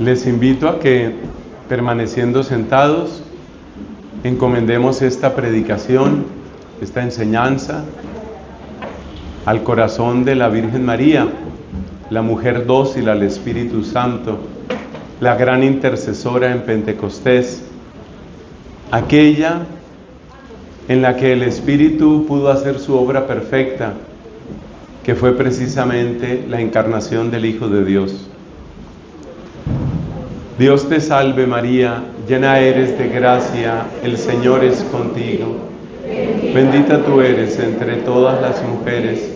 Les invito a que, permaneciendo sentados, encomendemos esta predicación, esta enseñanza, al corazón de la Virgen María, la mujer dócil al Espíritu Santo, la gran intercesora en Pentecostés, aquella en la que el Espíritu pudo hacer su obra perfecta, que fue precisamente la encarnación del Hijo de Dios. Dios te salve María, llena eres de gracia, el Señor es contigo. Bendita tú eres entre todas las mujeres,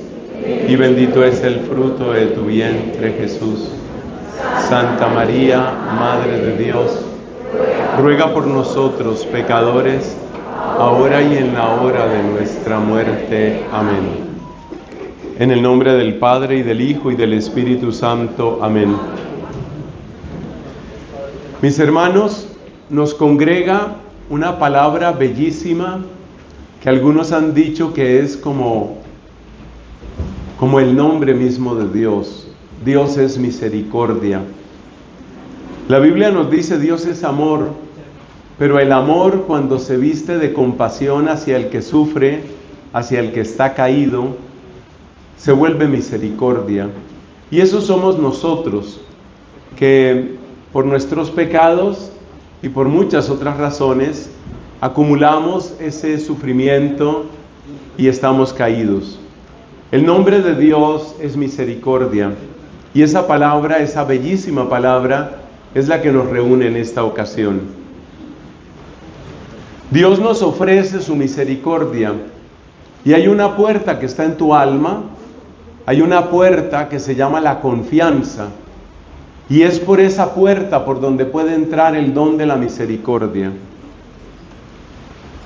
y bendito es el fruto de tu vientre Jesús. Santa María, Madre de Dios, ruega por nosotros pecadores, ahora y en la hora de nuestra muerte. Amén. En el nombre del Padre, y del Hijo, y del Espíritu Santo. Amén. Mis hermanos, nos congrega una palabra bellísima que algunos han dicho que es como el nombre mismo de Dios. Dios es misericordia. La Biblia nos dice Dios es amor, pero el amor, cuando se viste de compasión hacia el que sufre, hacia el que está caído, se vuelve misericordia. Y eso somos nosotros, que por nuestros pecados y por muchas otras razones acumulamos ese sufrimiento y estamos caídos. El nombre de Dios es misericordia, y esa palabra, esa bellísima palabra, es la que nos reúne en esta ocasión. Dios nos ofrece su misericordia, y hay una puerta que está en tu alma, hay una puerta que se llama la confianza, y es por esa puerta por donde puede entrar el don de la misericordia.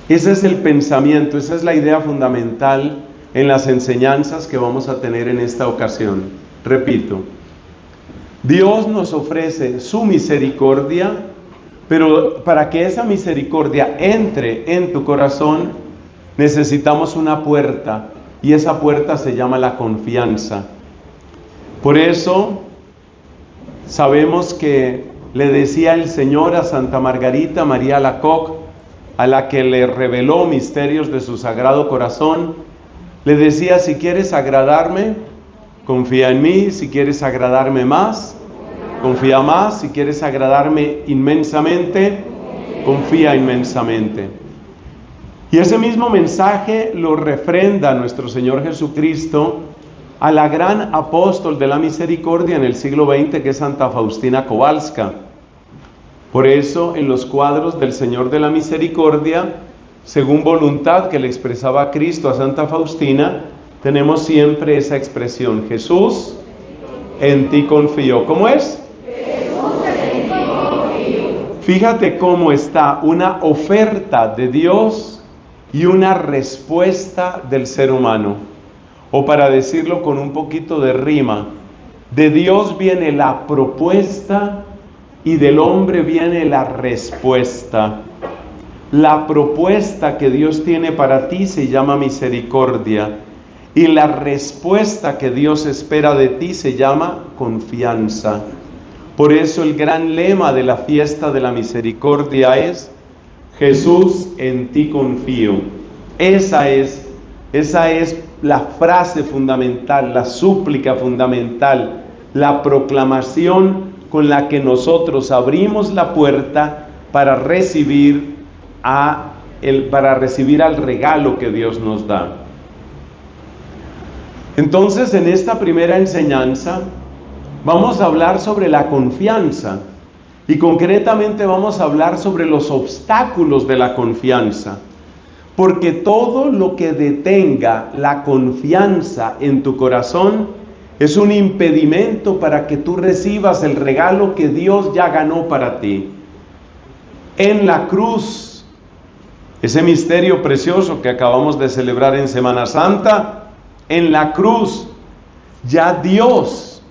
Ese es el pensamiento, esa es la idea fundamental en las enseñanzas que vamos a tener en esta ocasión. Repito, Dios nos ofrece su misericordia, pero para que esa misericordia entre en tu corazón, necesitamos una puerta, y esa puerta se llama la confianza. Por eso sabemos que le decía el Señor a Santa Margarita María Alacoque, a la que le reveló misterios de su Sagrado Corazón, le decía: si quieres agradarme, confía en mí; si quieres agradarme más, confía más; si quieres agradarme inmensamente, confía inmensamente. Y ese mismo mensaje lo refrenda nuestro Señor Jesucristo a la gran apóstol de la misericordia en el siglo XX, que es Santa Faustina Kowalska. Por eso, en los cuadros del Señor de la Misericordia, según voluntad que le expresaba Cristo a Santa Faustina, tenemos siempre esa expresión: Jesús, en ti confío. ¿Cómo es? Jesús, en ti confío. Fíjate cómo está una oferta de Dios y una respuesta del ser humano. O para decirlo con un poquito de rima, de Dios viene la propuesta y del hombre viene la respuesta. La propuesta que Dios tiene para ti se llama misericordia, y la respuesta que Dios espera de ti se llama confianza. Por eso el gran lema de la fiesta de la misericordia es: Jesús, en ti confío. Esa es la frase fundamental, la súplica fundamental, la proclamación con la que nosotros abrimos la puerta para recibir al regalo que Dios nos da. Entonces, en esta primera enseñanza vamos a hablar sobre la confianza, y concretamente vamos a hablar sobre los obstáculos de la confianza. Porque todo lo que detenga la confianza en tu corazón es un impedimento para que tú recibas el regalo que Dios ya ganó para ti. En la cruz, ese misterio precioso que acabamos de celebrar en Semana Santa, en la cruz ya Dios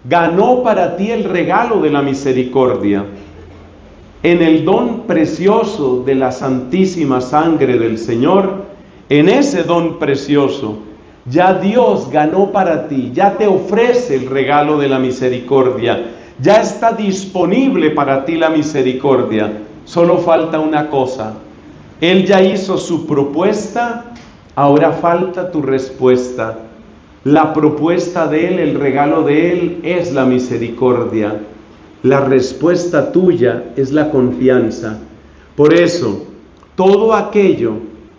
ganó para ti el regalo de la misericordia. En el don precioso de la santísima sangre del Señor, en ese don precioso, ya Dios ganó para ti, ya te ofrece el regalo de la misericordia, Ya está disponible para ti la misericordia. Solo falta una cosa. Él ya hizo su propuesta, ahora falta tu respuesta. La propuesta de Él, el regalo de Él es la misericordia. La respuesta tuya es la confianza. Por eso, todo aquello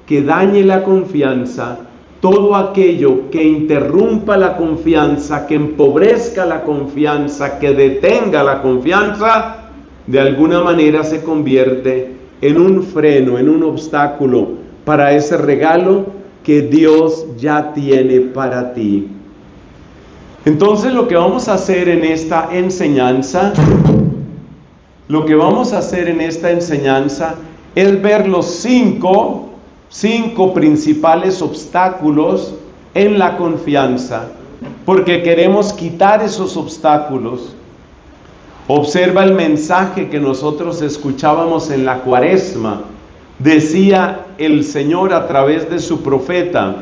que dañe la confianza, todo aquello que interrumpa la confianza, que empobrezca la confianza, que detenga la confianza, de alguna manera se convierte en un freno, en un obstáculo para ese regalo que Dios ya tiene para ti. Entonces lo que vamos a hacer en esta enseñanza, es ver los cinco principales obstáculos en la confianza, porque queremos quitar esos obstáculos. Observa el mensaje que nosotros escuchábamos en la Cuaresma. Decía el Señor a través de su profeta,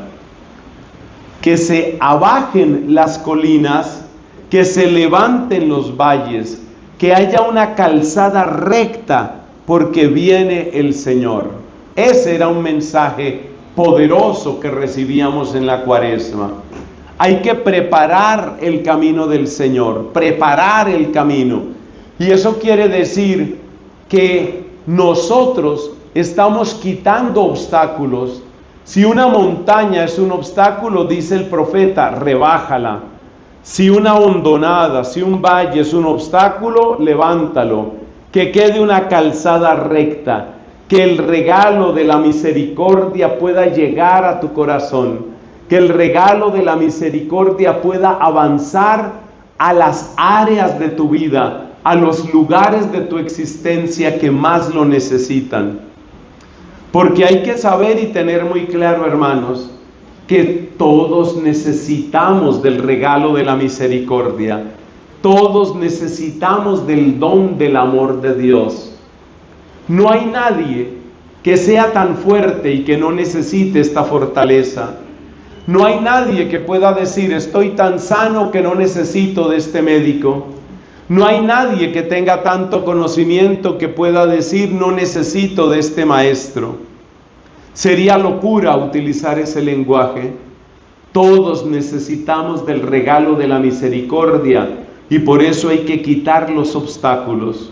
que se abajen las colinas, que se levanten los valles, que haya una calzada recta, porque viene el Señor. Ese era un mensaje poderoso que recibíamos en la Cuaresma. Hay que preparar el camino del Señor, preparar el camino. Y eso quiere decir que nosotros estamos quitando obstáculos. Si una montaña es un obstáculo, dice el profeta, rebájala. Si una hondonada, si un valle es un obstáculo, levántalo. Que quede una calzada recta. Que el regalo de la misericordia pueda llegar a tu corazón. Que el regalo de la misericordia pueda avanzar a las áreas de tu vida, a los lugares de tu existencia que más lo necesitan. Porque hay que saber y tener muy claro, hermanos, que todos necesitamos del regalo de la misericordia. Todos necesitamos del don del amor de Dios. No hay nadie que sea tan fuerte y que no necesite esta fortaleza. No hay nadie que pueda decir, estoy tan sano que no necesito de este médico. No hay nadie que tenga tanto conocimiento que pueda decir, no necesito de este maestro. Sería locura utilizar ese lenguaje. Todos necesitamos del regalo de la misericordia y por eso hay que quitar los obstáculos.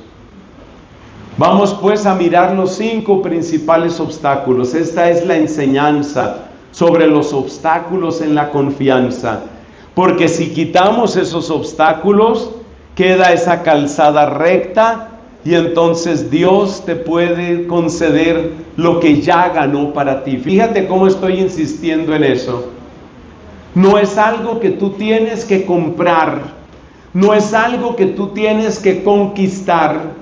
Vamos pues a mirar los 5 principales obstáculos. Esta es la enseñanza sobre los obstáculos en la confianza. Porque si quitamos esos obstáculos, queda esa calzada recta y entonces Dios te puede conceder lo que ya ganó para ti. Fíjate cómo estoy insistiendo en eso. No es algo que tú tienes que comprar, no es algo que tú tienes que conquistar.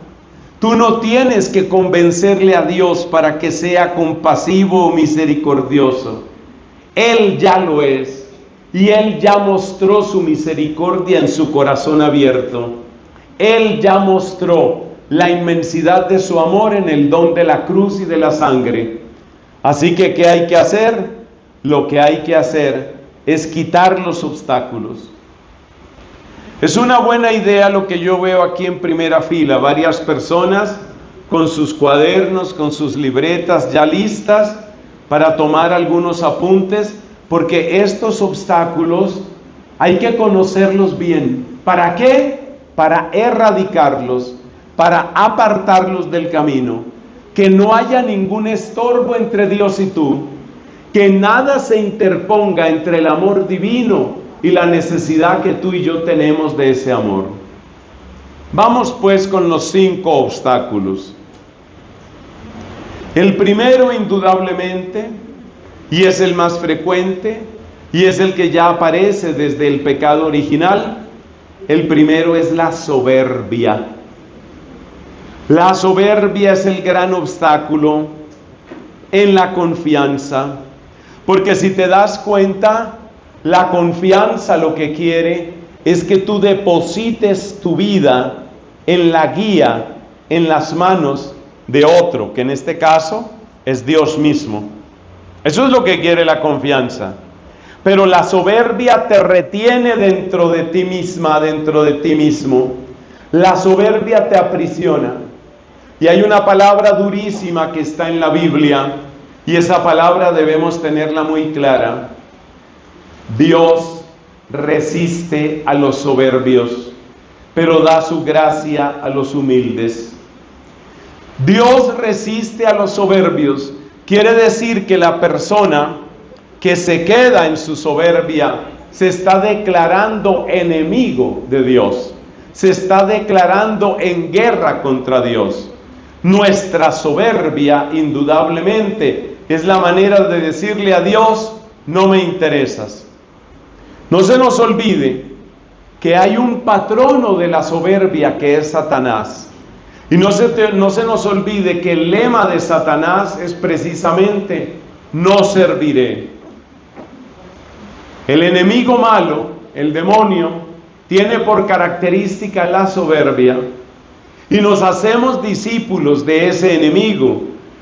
Tú no tienes que convencerle a Dios para que sea compasivo o misericordioso. Él ya lo es. Y Él ya mostró su misericordia en su corazón abierto. Él ya mostró la inmensidad de su amor en el don de la cruz y de la sangre. Así que, ¿qué hay que hacer? Lo que hay que hacer es quitar los obstáculos. Es una buena idea lo que yo veo aquí en primera fila. Varias personas con sus cuadernos, con sus libretas ya listas para tomar algunos apuntes. Porque estos obstáculos hay que conocerlos bien. ¿Para qué? Para erradicarlos, para apartarlos del camino. Que no haya ningún estorbo entre Dios y tú. Que nada se interponga entre el amor divino y la necesidad que tú y yo tenemos de ese amor. Vamos pues con los 5 obstáculos. El primero, indudablemente, y es el más frecuente, y es el que ya aparece desde el pecado original, el primero es la soberbia. La soberbia es el gran obstáculo en la confianza, porque si te das cuenta, la confianza lo que quiere es que tú deposites tu vida en la guía, en las manos de otro, que en este caso es Dios mismo. Eso es lo que quiere la confianza. Pero la soberbia te retiene dentro de ti misma, dentro de ti mismo. La soberbia te aprisiona. Y hay una palabra durísima que está en la Biblia, y esa palabra debemos tenerla muy clara. Dios resiste a los soberbios, pero da su gracia a los humildes. Dios resiste a los soberbios. Quiere decir que la persona que se queda en su soberbia se está declarando enemigo de Dios, se está declarando en guerra contra Dios. Nuestra soberbia, indudablemente, es la manera de decirle a Dios: no me interesas. No se nos olvide que hay un patrono de la soberbia que es Satanás. Y no se nos olvide que el lema de Satanás es precisamente: no serviré. El enemigo malo, el demonio, tiene por característica la soberbia. Y nos hacemos discípulos de ese enemigo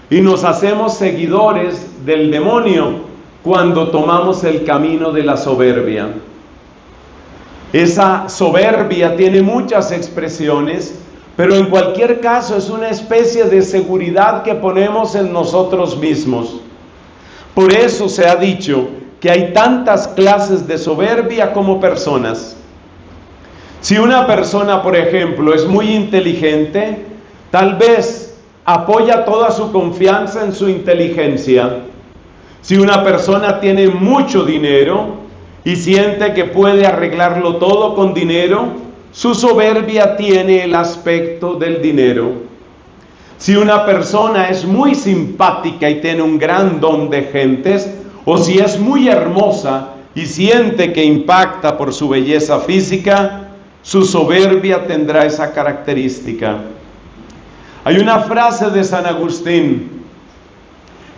y nos hacemos seguidores del demonio cuando tomamos el camino de la soberbia. Esa soberbia tiene muchas expresiones, pero en cualquier caso es una especie de seguridad que ponemos en nosotros mismos. Por eso se ha dicho que hay tantas clases de soberbia como personas. Si una persona, por ejemplo, es muy inteligente, tal vez apoya toda su confianza en su inteligencia. Si una persona tiene mucho dinero y siente que puede arreglarlo todo con dinero, su soberbia tiene el aspecto del dinero. Si una persona es muy simpática y tiene un gran don de gentes, o si es muy hermosa y siente que impacta por su belleza física, su soberbia tendrá esa característica. Hay una frase de San Agustín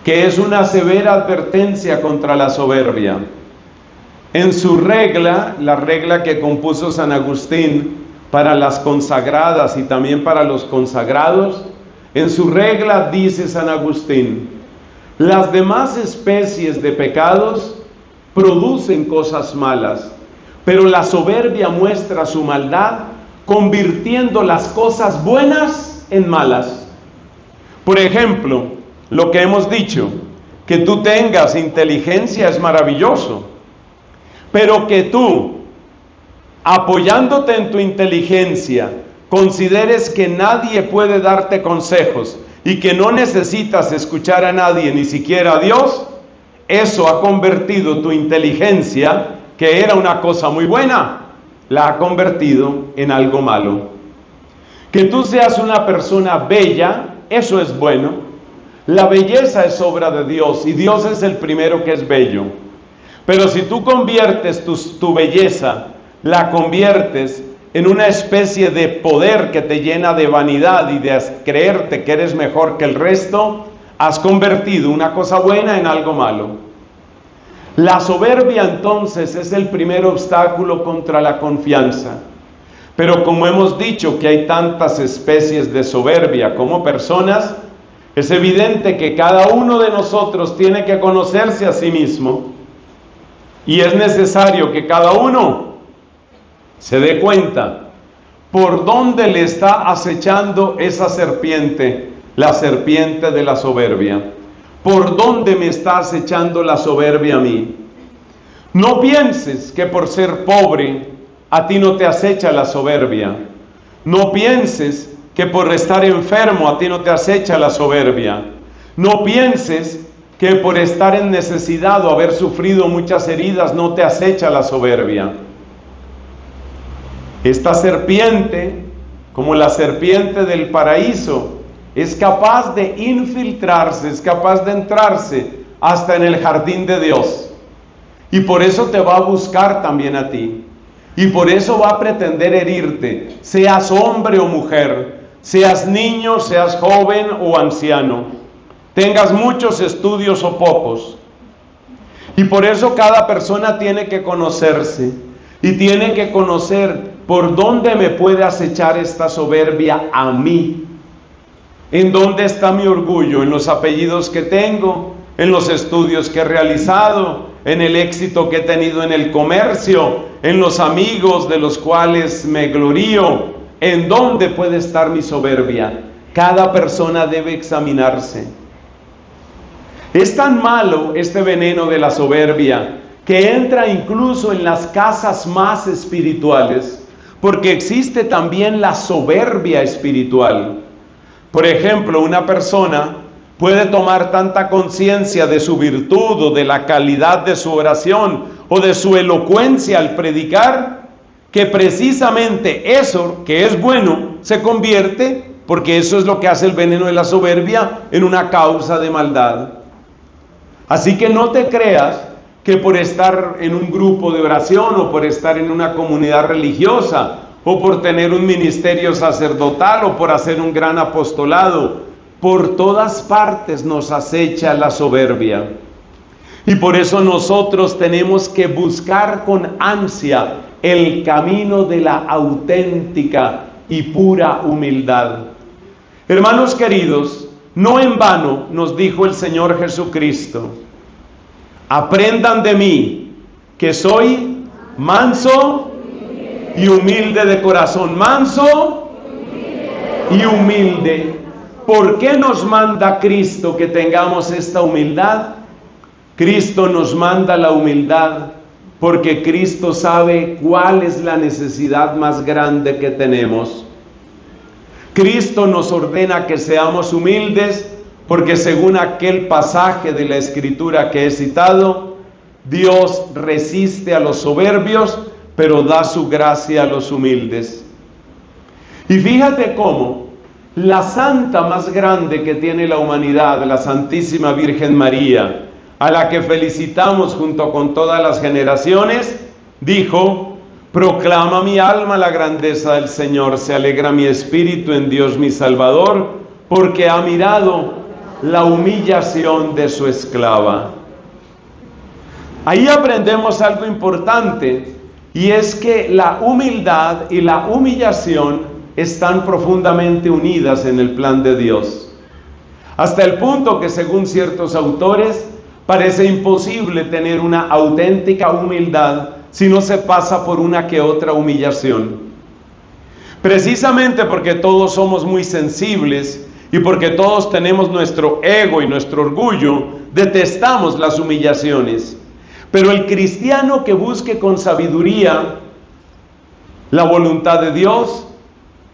que es una severa advertencia contra la soberbia. En su regla, la regla que compuso San Agustín para las consagradas y también para los consagrados, en su regla dice San Agustín: las demás especies de pecados producen cosas malas, pero la soberbia muestra su maldad convirtiendo las cosas buenas en malas. Por ejemplo, lo que hemos dicho, que tú tengas inteligencia es maravilloso, pero que tú, apoyándote en tu inteligencia, consideres que nadie puede darte consejos y que no necesitas escuchar a nadie, ni siquiera a Dios, eso ha convertido tu inteligencia, que era una cosa muy buena, la ha convertido en algo malo. Que tú seas una persona bella, eso es bueno. La belleza es obra de Dios y Dios es el primero que es bello. Pero si tú conviertes tu belleza, la conviertes en una especie de poder que te llena de vanidad y de creerte que eres mejor que el resto, has convertido una cosa buena en algo malo. La soberbia entonces es el primer obstáculo contra la confianza. Pero como hemos dicho que hay tantas especies de soberbia como personas, es evidente que cada uno de nosotros tiene que conocerse a sí mismo. Y es necesario que cada uno se dé cuenta por dónde le está acechando esa serpiente, la serpiente de la soberbia. ¿Por dónde me está acechando la soberbia a mí? No pienses que por ser pobre a ti no te acecha la soberbia. No pienses que por estar enfermo a ti no te acecha la soberbia. No pienses que por estar en necesidad o haber sufrido muchas heridas no te acecha la soberbia. Esta serpiente, como la serpiente del paraíso, es capaz de infiltrarse, es capaz de entrarse hasta en el jardín de Dios. Y por eso te va a buscar también a ti. Y por eso va a pretender herirte, seas hombre o mujer, seas niño, seas joven o anciano, tengas muchos estudios o pocos. Y por eso cada persona tiene que conocerse y tiene que conocer por dónde me puede acechar esta soberbia a mí. ¿En dónde está mi orgullo? ¿En los apellidos que tengo? ¿En los estudios que he realizado? ¿En el éxito que he tenido en el comercio? ¿En los amigos de los cuales me glorío? ¿En dónde puede estar mi soberbia? Cada persona debe examinarse. Es tan malo este veneno de la soberbia que entra incluso en las casas más espirituales, porque existe también la soberbia espiritual. Por ejemplo, una persona puede tomar tanta conciencia de su virtud o de la calidad de su oración o de su elocuencia al predicar, que precisamente eso que es bueno se convierte, porque eso es lo que hace el veneno de la soberbia, en una causa de maldad. Así que no te creas que por estar en un grupo de oración o por estar en una comunidad religiosa o por tener un ministerio sacerdotal o por hacer un gran apostolado, por todas partes nos acecha la soberbia. Y por eso nosotros tenemos que buscar con ansia el camino de la auténtica y pura humildad. Hermanos queridos, no en vano nos dijo el Señor Jesucristo: aprendan de mí, que soy manso y humilde de corazón. Manso y humilde. ¿Por qué nos manda Cristo que tengamos esta humildad? Cristo nos manda la humildad porque Cristo sabe cuál es la necesidad más grande que tenemos. Cristo nos ordena que seamos humildes porque, según aquel pasaje de la Escritura que he citado, Dios resiste a los soberbios, pero da su gracia a los humildes. Y fíjate cómo la santa más grande que tiene la humanidad, la Santísima Virgen María, a la que felicitamos junto con todas las generaciones, dijo: proclama mi alma la grandeza del Señor, se alegra mi espíritu en Dios mi Salvador, porque ha mirado la humillación de su esclava. Ahí aprendemos algo importante, y es que la humildad y la humillación están profundamente unidas en el plan de Dios, hasta el punto que, según ciertos autores, parece imposible tener una auténtica humildad si no se pasa por una que otra humillación. Precisamente porque todos somos muy sensibles y porque todos tenemos nuestro ego y nuestro orgullo, detestamos las humillaciones. Pero el cristiano que busque con sabiduría la voluntad de Dios,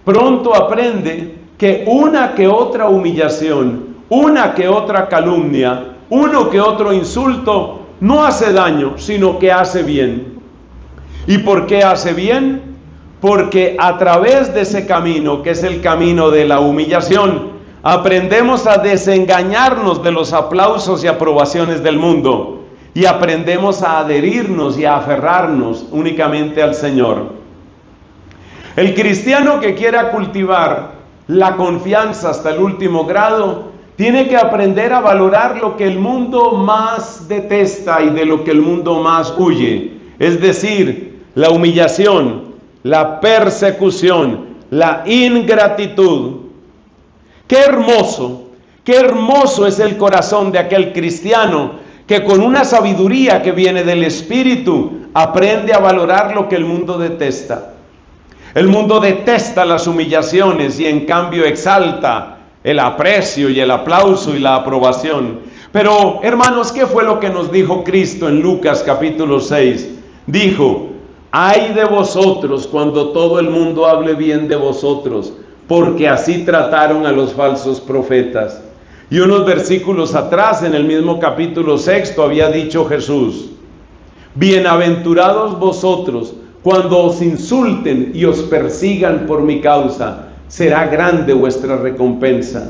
pronto aprende que una que otra humillación, una que otra calumnia, uno que otro insulto no hace daño, sino que hace bien. ¿Y por qué hace bien? Porque a través de ese camino, que es el camino de la humillación, aprendemos a desengañarnos de los aplausos y aprobaciones del mundo y aprendemos a adherirnos y a aferrarnos únicamente al Señor. El cristiano que quiera cultivar la confianza hasta el último grado tiene que aprender a valorar lo que el mundo más detesta y de lo que el mundo más huye, es decir, la humillación, la persecución, la ingratitud. Qué hermoso es el corazón de aquel cristiano que con una sabiduría que viene del Espíritu aprende a valorar lo que el mundo detesta. El mundo detesta las humillaciones y en cambio exalta el aprecio y el aplauso y la aprobación. Pero, hermanos, ¿qué fue lo que nos dijo Cristo en Lucas capítulo 6? Dijo: ay de vosotros cuando todo el mundo hable bien de vosotros, porque así trataron a los falsos profetas. Y unos versículos atrás, en el mismo capítulo 6, había dicho Jesús: bienaventurados vosotros cuando os insulten y os persigan por mi causa, será grande vuestra recompensa.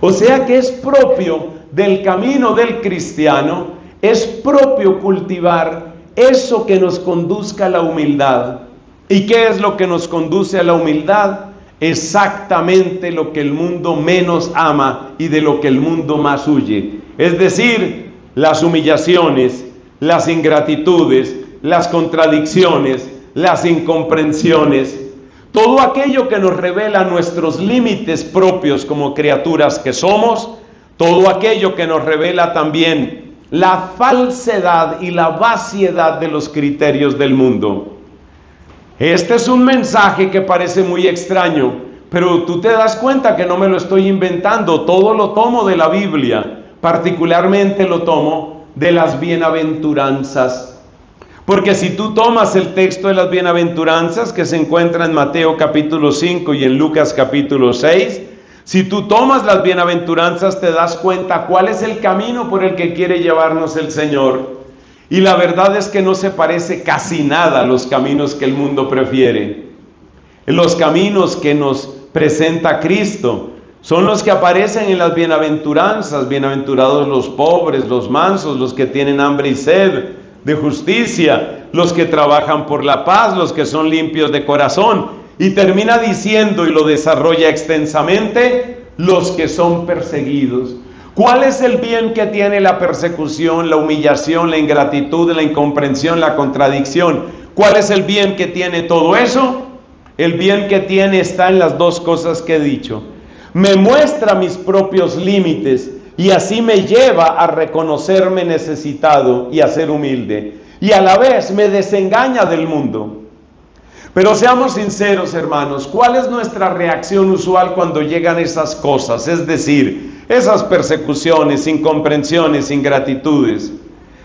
O sea que es propio del camino del cristiano, es propio cultivar eso que nos conduzca a la humildad. ¿Y qué es lo que nos conduce a la humildad? Exactamente lo que el mundo menos ama y de lo que el mundo más huye. Es decir, las humillaciones, las ingratitudes, las contradicciones, las incomprensiones, todo aquello que nos revela nuestros límites propios como criaturas que somos, todo aquello que nos revela también la falsedad y la vaciedad de los criterios del mundo. Este es un mensaje que parece muy extraño, pero tú te das cuenta que no me lo estoy inventando, todo lo tomo de la Biblia, particularmente lo tomo de las bienaventuranzas. Porque si tú tomas el texto de las bienaventuranzas que se encuentra en Mateo capítulo 5 y en Lucas capítulo 6, si tú tomas las bienaventuranzas te das cuenta cuál es el camino por el que quiere llevarnos el Señor. Y la verdad es que no se parece casi nada a los caminos que el mundo prefiere. Los caminos que nos presenta Cristo son los que aparecen en las bienaventuranzas. Bienaventurados los pobres, los mansos, los que tienen hambre y sed de justicia, los que trabajan por la paz, los que son limpios de corazón. Y termina diciendo, y lo desarrolla extensamente, los que son perseguidos. ¿Cuál es el bien que tiene la persecución, la humillación, la ingratitud, la incomprensión, la contradicción? ¿Cuál es el bien que tiene todo eso? El bien que tiene está en las dos cosas que he dicho. Me muestra mis propios límites y así me lleva a reconocerme necesitado y a ser humilde. Y a la vez me desengaña del mundo. Pero seamos sinceros, hermanos, ¿cuál es nuestra reacción usual cuando llegan esas cosas? Es decir, esas persecuciones, incomprensiones, ingratitudes.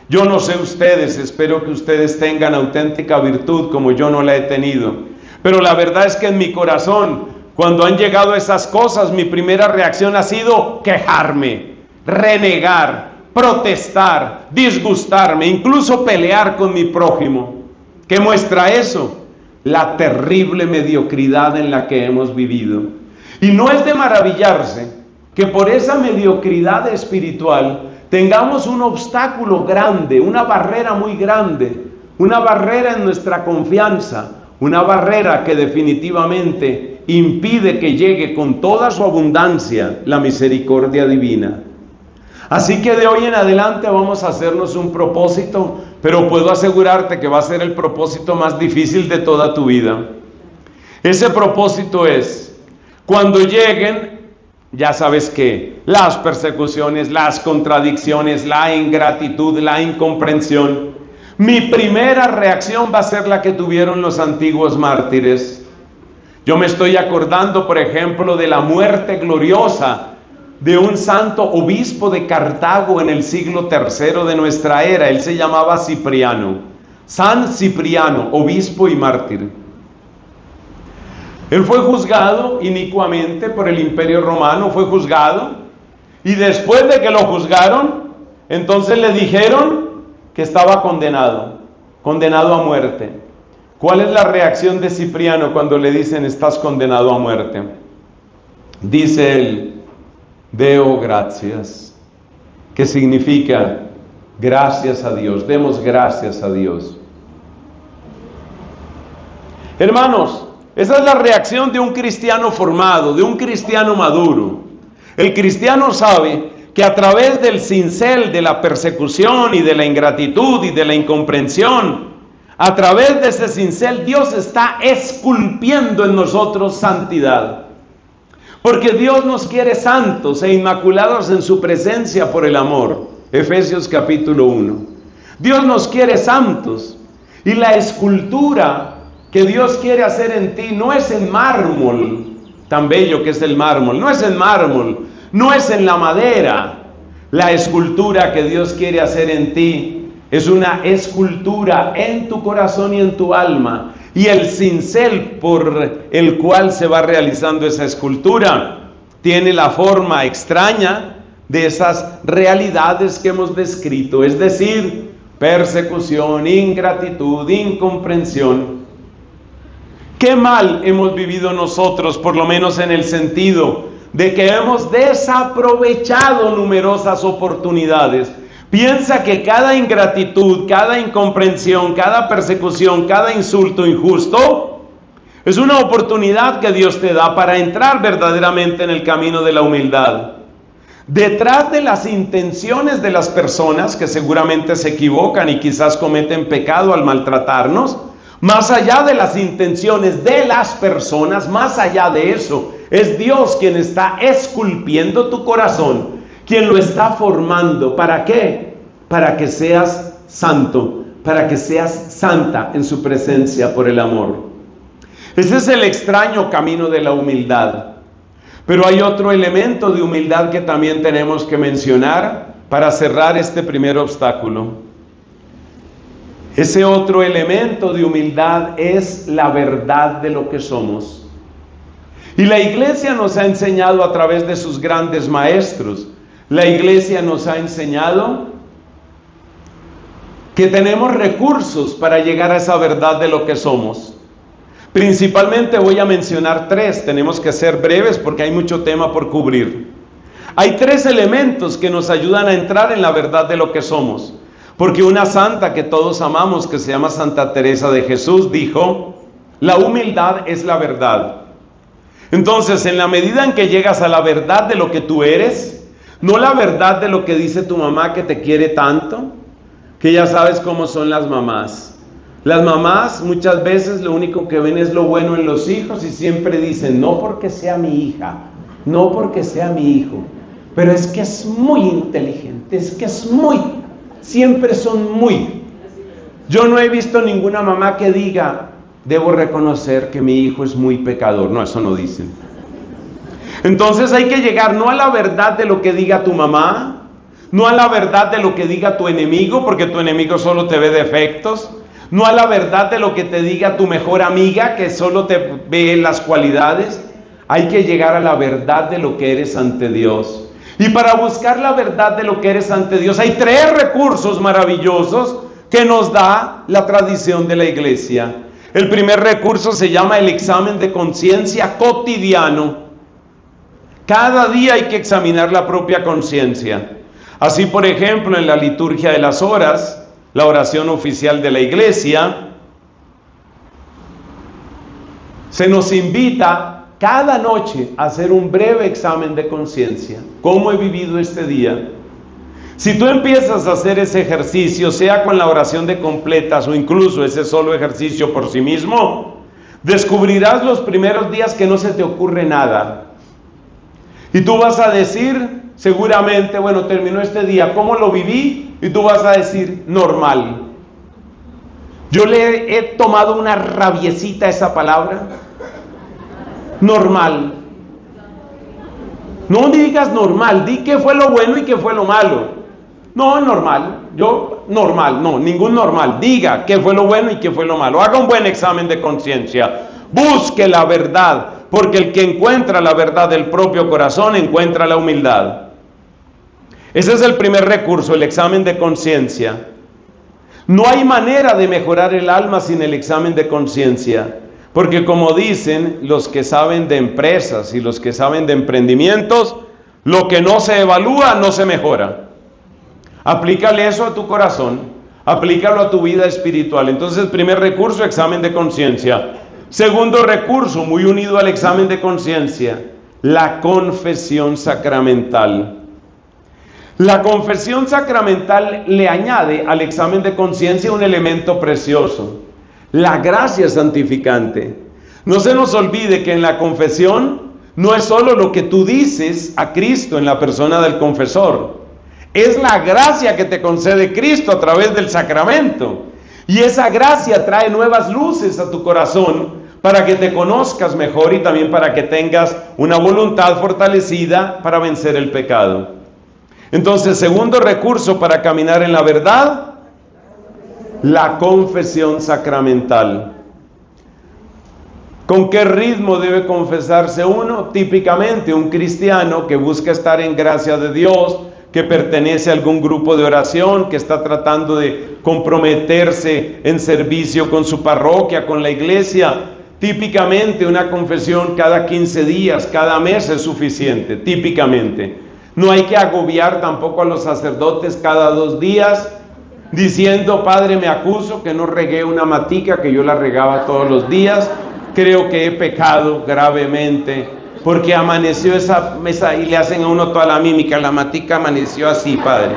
Yo no sé ustedes, espero que ustedes tengan auténtica virtud como yo no la he tenido. Pero la verdad es que en mi corazón, cuando han llegado esas cosas, mi primera reacción ha sido quejarme, renegar, protestar, disgustarme, incluso pelear con mi prójimo. ¿Qué muestra eso? La terrible mediocridad en la que hemos vivido. Y no es de maravillarse que por esa mediocridad espiritual tengamos un obstáculo grande, una barrera muy grande, una barrera en nuestra confianza, una barrera que definitivamente impide que llegue con toda su abundancia la misericordia divina. Así que de hoy en adelante vamos a hacernos un propósito, pero puedo asegurarte que va a ser el propósito más difícil de toda tu vida. Ese propósito es, cuando lleguen, ya sabes que las persecuciones, las contradicciones, la ingratitud, la incomprensión, mi primera reacción va a ser la que tuvieron los antiguos mártires. Yo me estoy acordando, por ejemplo, de la muerte gloriosa de un santo obispo de Cartago en el siglo III de nuestra era. Él se llamaba Cipriano, San Cipriano, obispo y mártir. Él fue juzgado inicuamente por el Imperio Romano, fue juzgado, y después de que lo juzgaron, entonces le dijeron que estaba condenado a muerte. ¿Cuál es la reacción de Cipriano cuando le dicen estás condenado a muerte? Dice él, Deo gratias, que significa gracias a Dios, demos gracias a Dios. Hermanos, esa es la reacción de un cristiano formado, de un cristiano maduro. El cristiano sabe que a través del cincel de la persecución y de la ingratitud y de la incomprensión, a través de ese cincel Dios está esculpiendo en nosotros santidad. Porque Dios nos quiere santos e inmaculados en su presencia por el amor. Efesios capítulo 1. Dios nos quiere santos. Y la escultura que Dios quiere hacer en ti no es en mármol, tan bello que es el mármol, no es en mármol, no es en la madera. La escultura que Dios quiere hacer en ti es una escultura en tu corazón y en tu alma. Y el cincel por el cual se va realizando esa escultura tiene la forma extraña de esas realidades que hemos descrito, es decir, persecución, ingratitud, incomprensión. ¿Qué mal hemos vivido nosotros, por lo menos en el sentido de que hemos desaprovechado numerosas oportunidades? Piensa que cada ingratitud, cada incomprensión, cada persecución, cada insulto injusto es una oportunidad que Dios te da para entrar verdaderamente en el camino de la humildad. Detrás de las intenciones de las personas que seguramente se equivocan y quizás cometen pecado al maltratarnos, más allá de las intenciones de las personas, más allá de eso, es Dios quien está esculpiendo tu corazón, quien lo está formando. ¿Para qué? Para que seas santo, para que seas santa en su presencia por el amor. Ese es el extraño camino de la humildad. Pero hay otro elemento de humildad que también tenemos que mencionar para cerrar este primer obstáculo. Ese otro elemento de humildad es la verdad de lo que somos. Y la iglesia nos ha enseñado a través de sus grandes maestros. La iglesia nos ha enseñado que tenemos recursos para llegar a esa verdad de lo que somos. Principalmente voy a mencionar 3, tenemos que ser breves porque hay mucho tema por cubrir. Hay 3 elementos que nos ayudan a entrar en la verdad de lo que somos. Porque una santa que todos amamos, que se llama Santa Teresa de Jesús, dijo, la humildad es la verdad. Entonces, en la medida en que llegas a la verdad de lo que tú eres, no la verdad de lo que dice tu mamá que te quiere tanto, que ya sabes cómo son las mamás. Las mamás muchas veces lo único que ven es lo bueno en los hijos y siempre dicen, no porque sea mi hija, no porque sea mi hijo, pero es que es muy inteligente, es que es muy, siempre son muy. Yo no he visto ninguna mamá que diga, debo reconocer que mi hijo es muy pecador. No, eso no dicen. Entonces hay que llegar no a la verdad de lo que diga tu mamá, no a la verdad de lo que diga tu enemigo, porque tu enemigo solo te ve defectos, no a la verdad de lo que te diga tu mejor amiga, que solo te ve las cualidades. Hay que llegar a la verdad de lo que eres ante Dios. Y para buscar la verdad de lo que eres ante Dios, hay 3 recursos maravillosos que nos da la tradición de la iglesia. El primer recurso se llama el examen de conciencia cotidiano. Cada día hay que examinar la propia conciencia. Así, por ejemplo, en la liturgia de las horas, la oración oficial de la iglesia, se nos invita cada noche a hacer un breve examen de conciencia. ¿Cómo he vivido este día? Si tú empiezas a hacer ese ejercicio, sea con la oración de completas o incluso ese solo ejercicio por sí mismo, descubrirás los primeros días que no se te ocurre nada. Y tú vas a decir, seguramente, bueno, terminó este día, ¿cómo lo viví? Y tú vas a decir, normal. Yo le he tomado una rabiecita a esa palabra. Normal. No digas normal, di qué fue lo bueno y qué fue lo malo. No, normal. Yo, normal, no, ningún normal. Diga qué fue lo bueno y qué fue lo malo. Haga un buen examen de conciencia. Busque la verdad, porque el que encuentra la verdad del propio corazón encuentra la humildad. Ese es el primer recurso, el examen de conciencia. No hay manera de mejorar el alma sin el examen de conciencia, porque como dicen los que saben de empresas y los que saben de emprendimientos, lo que no se evalúa no se mejora. Aplícale eso a tu corazón, aplícalo a tu vida espiritual. Entonces, primer recurso, examen de conciencia. Segundo recurso, muy unido al examen de conciencia, la confesión sacramental. La confesión sacramental le añade al examen de conciencia un elemento precioso, la gracia santificante. No se nos olvide que en la confesión no es solo lo que tú dices a Cristo en la persona del confesor, es la gracia que te concede Cristo a través del sacramento. Y esa gracia trae nuevas luces a tu corazón para que te conozcas mejor y también para que tengas una voluntad fortalecida para vencer el pecado. Entonces, segundo recurso para caminar en la verdad, la confesión sacramental. ¿Con qué ritmo debe confesarse uno? Típicamente un cristiano que busca estar en gracia de Dios, que pertenece a algún grupo de oración, que está tratando de comprometerse en servicio con su parroquia, con la iglesia. Típicamente una confesión cada 15 días, cada mes es suficiente, típicamente. No hay que agobiar tampoco a los sacerdotes cada 2 días, diciendo, Padre, me acuso que no regué una matica, que yo la regaba todos los días. Creo que he pecado gravemente, porque amaneció esa mesa y le hacen a uno toda la mímica, la matica amaneció así, Padre.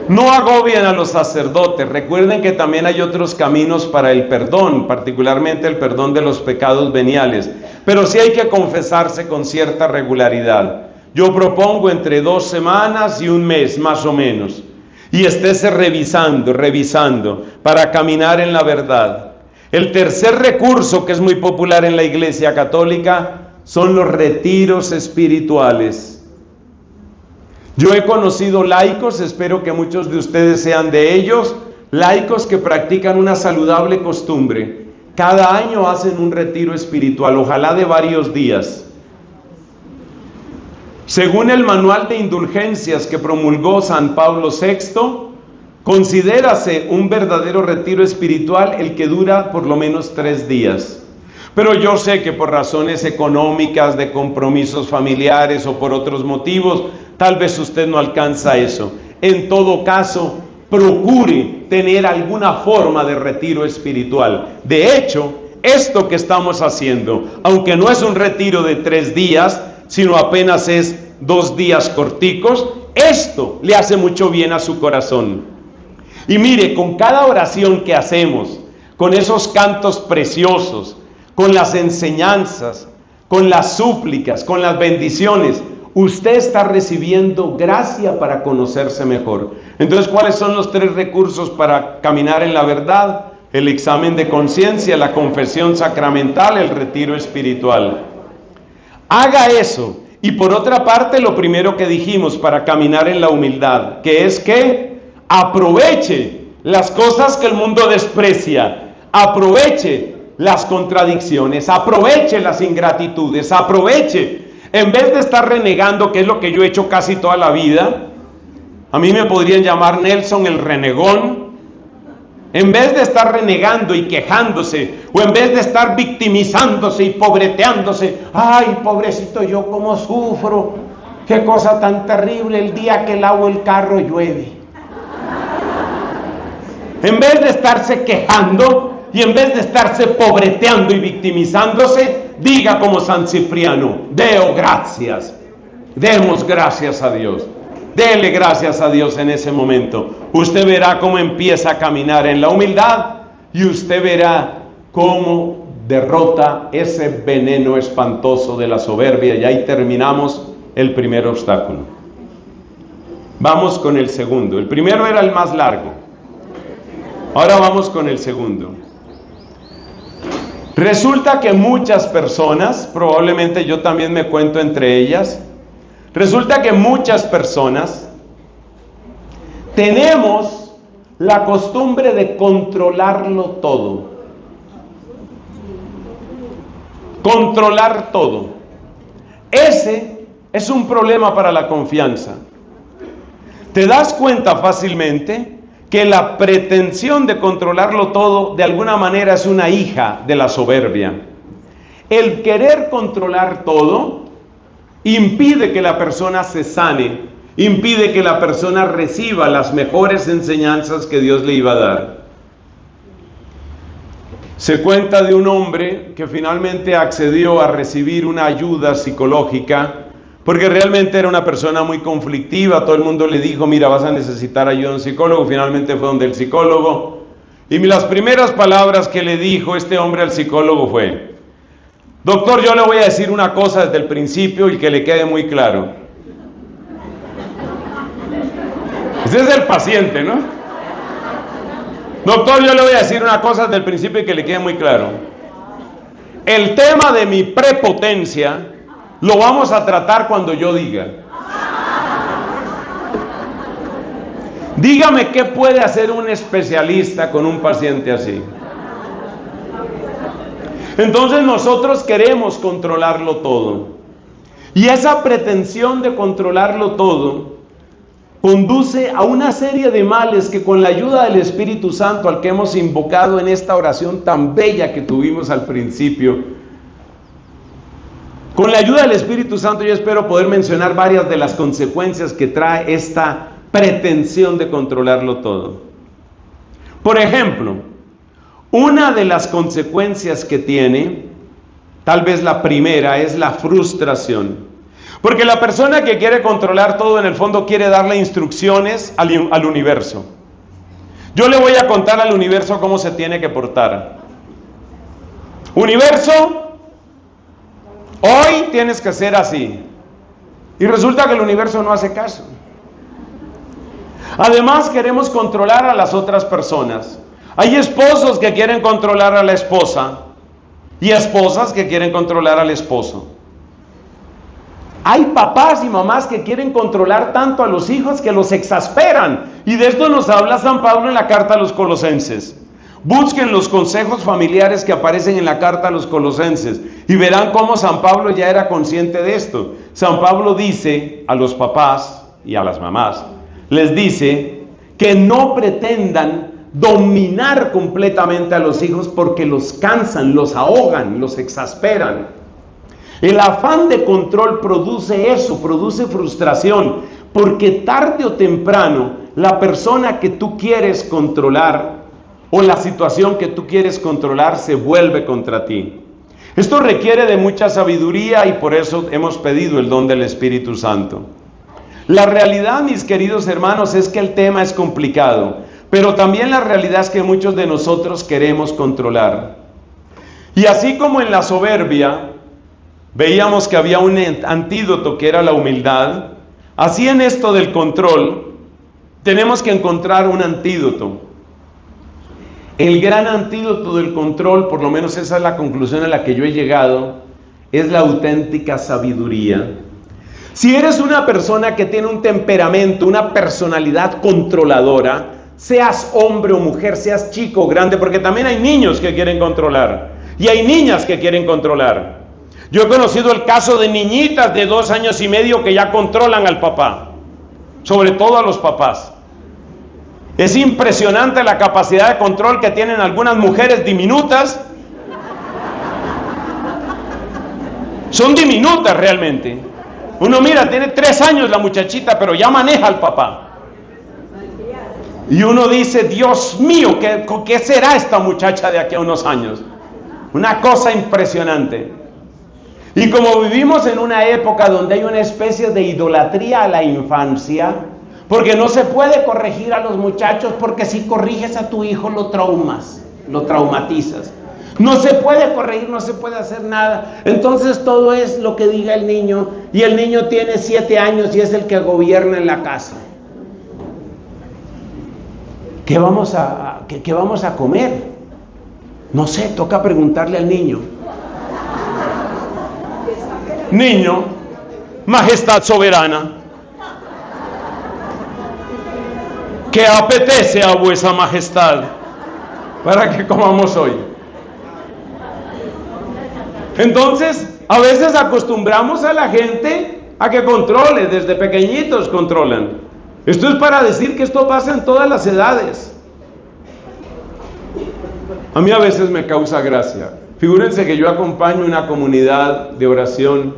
No agobien a los sacerdotes. Recuerden que también hay otros caminos para el perdón, particularmente el perdón de los pecados veniales. Pero sí hay que confesarse con cierta regularidad. Yo propongo entre 2 semanas y 1 mes, más o menos. Y estése revisando, para caminar en la verdad. El tercer recurso que es muy popular en la Iglesia Católica son los retiros espirituales. Yo he conocido laicos, espero que muchos de ustedes sean de ellos, laicos que practican una saludable costumbre. Cada año hacen un retiro espiritual, ojalá de varios días. Según el manual de indulgencias que promulgó San Pablo VI, considérase un verdadero retiro espiritual el que dura por lo menos 3 días. Pero yo sé que por razones económicas, de compromisos familiares o por otros motivos, tal vez usted no alcanza eso. En todo caso, procure tener alguna forma de retiro espiritual. De hecho, esto que estamos haciendo, aunque no es un retiro de 3 días, sino apenas es 2 días corticos, esto le hace mucho bien a su corazón. Y mire, con cada oración que hacemos, con esos cantos preciosos, con las enseñanzas, con las súplicas, con las bendiciones, usted está recibiendo gracia para conocerse mejor. Entonces, ¿cuáles son los 3 recursos para caminar en la verdad? El examen de conciencia, la confesión sacramental, el retiro espiritual. Haga eso. Y por otra parte, lo primero que dijimos para caminar en la humildad, que es que aproveche las cosas que el mundo desprecia, aproveche las contradicciones, aproveche las ingratitudes, aproveche, en vez de estar renegando, que es lo que yo he hecho casi toda la vida. A mí me podrían llamar Nelson el renegón. En vez de estar renegando y quejándose, o en vez de estar victimizándose y pobreteándose, ay, pobrecito yo, cómo sufro, qué cosa tan terrible, el día que lavo el carro llueve. En vez de estarse quejando y en vez de estarse pobreteando y victimizándose, diga como San Cipriano: Deo gracias, demos gracias a Dios. Dele gracias a Dios en ese momento. Usted verá cómo empieza a caminar en la humildad y usted verá cómo derrota ese veneno espantoso de la soberbia. Y ahí terminamos el primer obstáculo. Vamos con el segundo. El primero era el más largo. Ahora vamos con el segundo. Resulta que muchas personas, probablemente yo también me cuento entre ellas, resulta que muchas personas tenemos la costumbre de controlarlo todo. Controlar todo. Ese es un problema para la confianza. Te das cuenta fácilmente que la pretensión de controlarlo todo de alguna manera es una hija de la soberbia. El querer controlar todo impide que la persona se sane, impide que la persona reciba las mejores enseñanzas que Dios le iba a dar. Se cuenta de un hombre que finalmente accedió a recibir una ayuda psicológica, porque realmente era una persona muy conflictiva. Todo el mundo le dijo: mira, vas a necesitar ayuda de un psicólogo. Finalmente fue donde el psicólogo, y las primeras palabras que le dijo este hombre al psicólogo fue: doctor, yo le voy a decir una cosa desde el principio y que le quede muy claro. Ese es el paciente, ¿no? Doctor, yo le voy a decir una cosa desde el principio y que le quede muy claro. El tema de mi prepotencia lo vamos a tratar cuando yo diga. Dígame qué puede hacer un especialista con un paciente así. Entonces nosotros queremos controlarlo todo. Y esa pretensión de controlarlo todo conduce a una serie de males que, con la ayuda del Espíritu Santo, al que hemos invocado en esta oración tan bella que tuvimos al principio, con la ayuda del Espíritu Santo yo espero poder mencionar varias de las consecuencias que trae esta pretensión de controlarlo todo. Por ejemplo, una de las consecuencias que tiene, tal vez la primera, es la frustración. Porque la persona que quiere controlar todo, en el fondo quiere darle instrucciones al universo. Yo le voy a contar al universo cómo se tiene que portar. Universo, hoy tienes que ser así. Y resulta que el universo no hace caso. Además, queremos controlar a las otras personas. Hay esposos que quieren controlar a la esposa y esposas que quieren controlar al esposo. Hay papás y mamás que quieren controlar tanto a los hijos que los exasperan. Y de esto nos habla San Pablo en la carta a los Colosenses. Busquen los consejos familiares que aparecen en la carta a los Colosenses y verán cómo San Pablo ya era consciente de esto. San Pablo dice a los papás y a las mamás, les dice que no pretendan dominar completamente a los hijos porque los cansan, los ahogan, los exasperan. El afán de control produce eso, produce frustración, porque tarde o temprano la persona que tú quieres controlar o la situación que tú quieres controlar se vuelve contra ti. Esto requiere de mucha sabiduría y por eso hemos pedido el don del Espíritu Santo. La realidad, mis queridos hermanos, es que el tema es complicado, pero también la realidad es que muchos de nosotros queremos controlar. Y así como en la soberbia veíamos que había un antídoto que era la humildad, así en esto del control tenemos que encontrar un antídoto. El gran antídoto del control, por lo menos esa es la conclusión a la que yo he llegado, es la auténtica sabiduría. Si eres una persona que tiene un temperamento, una personalidad controladora, seas hombre o mujer, seas chico o grande, porque también hay niños que quieren controlar y hay niñas que quieren controlar. Yo he conocido el caso de niñitas de 2 años y medio que ya controlan al papá, sobre todo a los papás. Es impresionante la capacidad de control que tienen algunas mujeres diminutas. Son diminutas realmente. Uno mira, tiene 3 años la muchachita, pero ya maneja al papá. Y uno dice, Dios mío, ¿qué será esta muchacha de aquí a unos años? Una cosa impresionante. Y como vivimos en una época donde hay una especie de idolatría a la infancia, porque no se puede corregir a los muchachos, porque si corriges a tu hijo lo traumatizas. No se puede corregir, no se puede hacer nada. Entonces todo es lo que diga el niño, y el niño tiene 7 años y es el que gobierna en la casa. ¿Qué vamos a comer? No sé, toca preguntarle al niño. Niño, majestad soberana, ¿qué apetece a vuesa majestad para que comamos hoy? Entonces, a veces acostumbramos a la gente a que controle, desde pequeñitos controlan. Esto es para decir que esto pasa en todas las edades. A mí a veces me causa gracia. Figúrense que yo acompaño una comunidad de oración,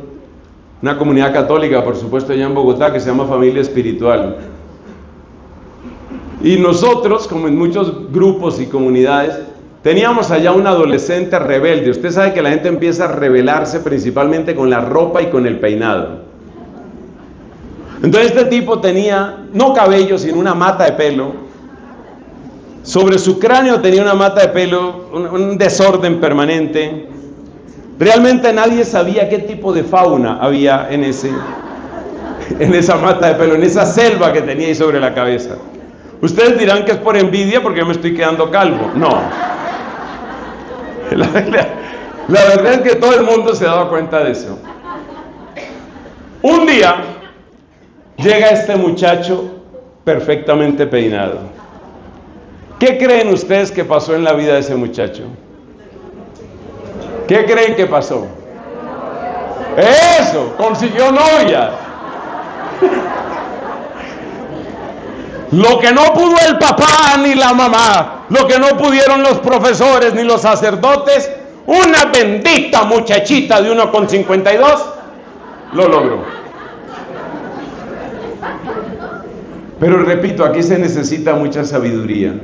una comunidad católica, por supuesto, allá en Bogotá, que se llama Familia Espiritual. Y nosotros, como en muchos grupos y comunidades, teníamos allá un adolescente rebelde. Usted sabe que la gente empieza a rebelarse principalmente con la ropa y con el peinado. Entonces este tipo tenía, no cabello, sino una mata de pelo. Sobre su cráneo tenía una mata de pelo, un desorden permanente. Realmente nadie sabía qué tipo de fauna había en esa mata de pelo, en esa selva que tenía ahí sobre la cabeza. Ustedes dirán que es por envidia porque yo me estoy quedando calvo. No. La verdad es que todo el mundo se daba cuenta de eso. Un día llega este muchacho perfectamente peinado. ¿Qué creen ustedes que pasó en la vida de ese muchacho? ¿Qué creen que pasó? Eso, consiguió novia. Lo que no pudo el papá ni la mamá, lo que no pudieron los profesores ni los sacerdotes, una bendita muchachita de 1,52 lo logró. Pero repito, aquí se necesita mucha sabiduría.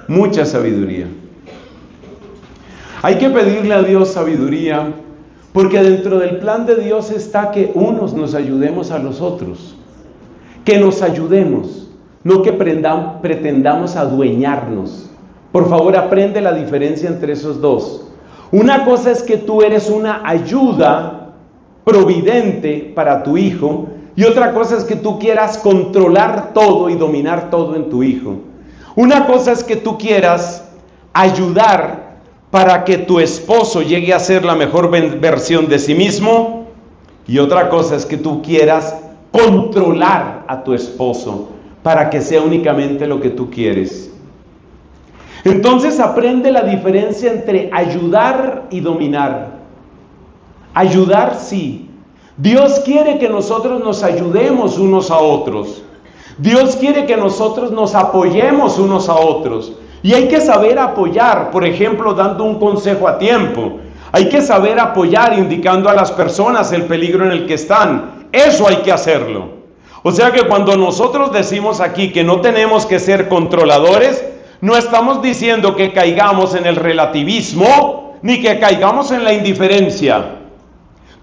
Mucha sabiduría. Hay que pedirle a Dios sabiduría, porque dentro del plan de Dios está que unos nos ayudemos a los otros. Que nos ayudemos, no que pretendamos adueñarnos. Por favor, aprende la diferencia entre esos dos. Una cosa es que tú eres una ayuda providente para tu hijo, y otra cosa es que tú quieras controlar todo y dominar todo en tu hijo. Una cosa es que tú quieras ayudar para que tu esposo llegue a ser la mejor versión de sí mismo, y otra cosa es que tú quieras controlar a tu esposo para que sea únicamente lo que tú quieres. Entonces aprende la diferencia entre ayudar y dominar. Ayudar, sí. Dios quiere que nosotros nos ayudemos unos a otros. Dios quiere que nosotros nos apoyemos unos a otros. Y hay que saber apoyar, por ejemplo, dando un consejo a tiempo. Hay que saber apoyar indicando a las personas el peligro en el que están. Eso hay que hacerlo. O sea que cuando nosotros decimos aquí que no tenemos que ser controladores, no estamos diciendo que caigamos en el relativismo, ni que caigamos en la indiferencia.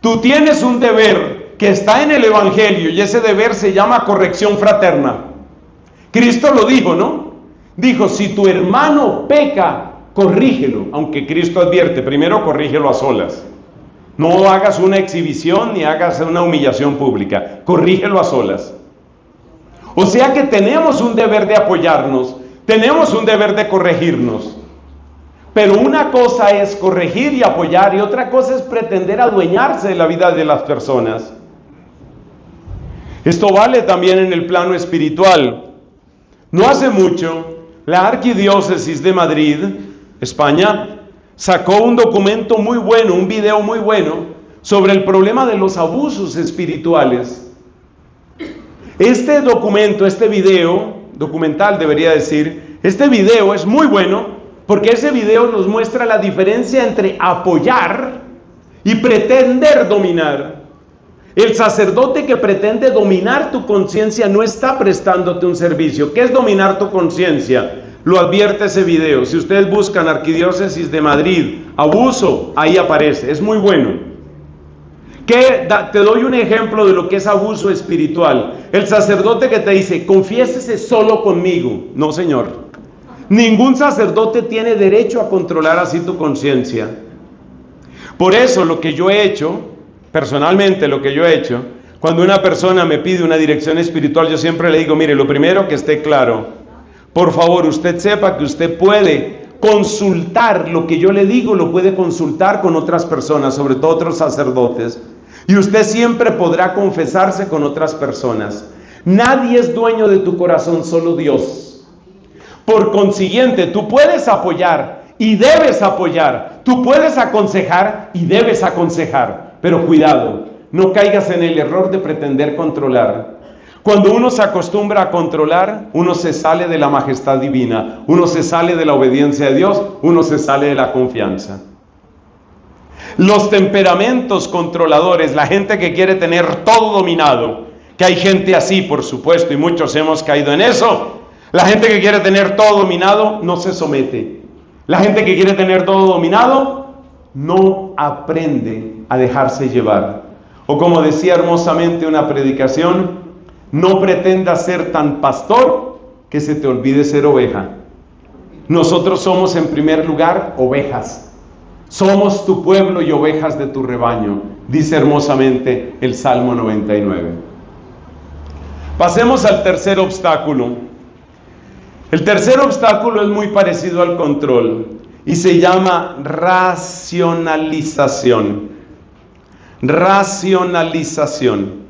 Tú tienes un deber que está en el Evangelio, y ese deber se llama corrección fraterna. Cristo lo dijo, ¿no? Dijo, si tu hermano peca, corrígelo, aunque Cristo advierte, primero corrígelo a solas. No hagas una exhibición ni hagas una humillación pública, corrígelo a solas. O sea que tenemos un deber de apoyarnos, tenemos un deber de corregirnos. Pero una cosa es corregir y apoyar, y otra cosa es pretender adueñarse de la vida de las personas. Esto vale también en el plano espiritual. No hace mucho, la Arquidiócesis de Madrid, España, sacó un documento muy bueno, un video muy bueno, sobre el problema de los abusos espirituales. Este documento, este video, documental debería decir, este video es muy bueno, porque ese video nos muestra la diferencia entre apoyar y pretender dominar. El sacerdote que pretende dominar tu conciencia no está prestándote un servicio. ¿Qué es dominar tu conciencia? Lo advierte ese video. Si ustedes buscan Arquidiócesis de Madrid, abuso, ahí aparece. Es muy bueno. Te doy un ejemplo de lo que es abuso espiritual. El sacerdote que te dice, confiésese solo conmigo. No, señor. Ningún sacerdote tiene derecho a controlar así tu conciencia. Por eso lo que yo he hecho, personalmente lo que yo he hecho, cuando una persona me pide una dirección espiritual, yo siempre le digo, mire, lo primero que esté claro, por favor, usted sepa que usted puede consultar lo que yo le digo, lo puede consultar con otras personas, sobre todo otros sacerdotes, y usted siempre podrá confesarse con otras personas. Nadie es dueño de tu corazón, solo Dios. Por consiguiente, tú puedes apoyar y debes apoyar, tú puedes aconsejar y debes aconsejar, pero cuidado, no caigas en el error de pretender controlar. Cuando uno se acostumbra a controlar, uno se sale de la majestad divina, uno se sale de la obediencia de Dios, uno se sale de la confianza. Los temperamentos controladores, la gente que quiere tener todo dominado, que hay gente así, por supuesto, y muchos hemos caído en eso. La gente que quiere tener todo dominado no se somete. La gente que quiere tener todo dominado no aprende a dejarse llevar. O como decía hermosamente una predicación, no pretendas ser tan pastor que se te olvide ser oveja. Nosotros somos en primer lugar ovejas. Somos tu pueblo y ovejas de tu rebaño, dice hermosamente el Salmo 99. Pasemos al tercer obstáculo. El tercer obstáculo es muy parecido al control y se llama racionalización. Racionalización.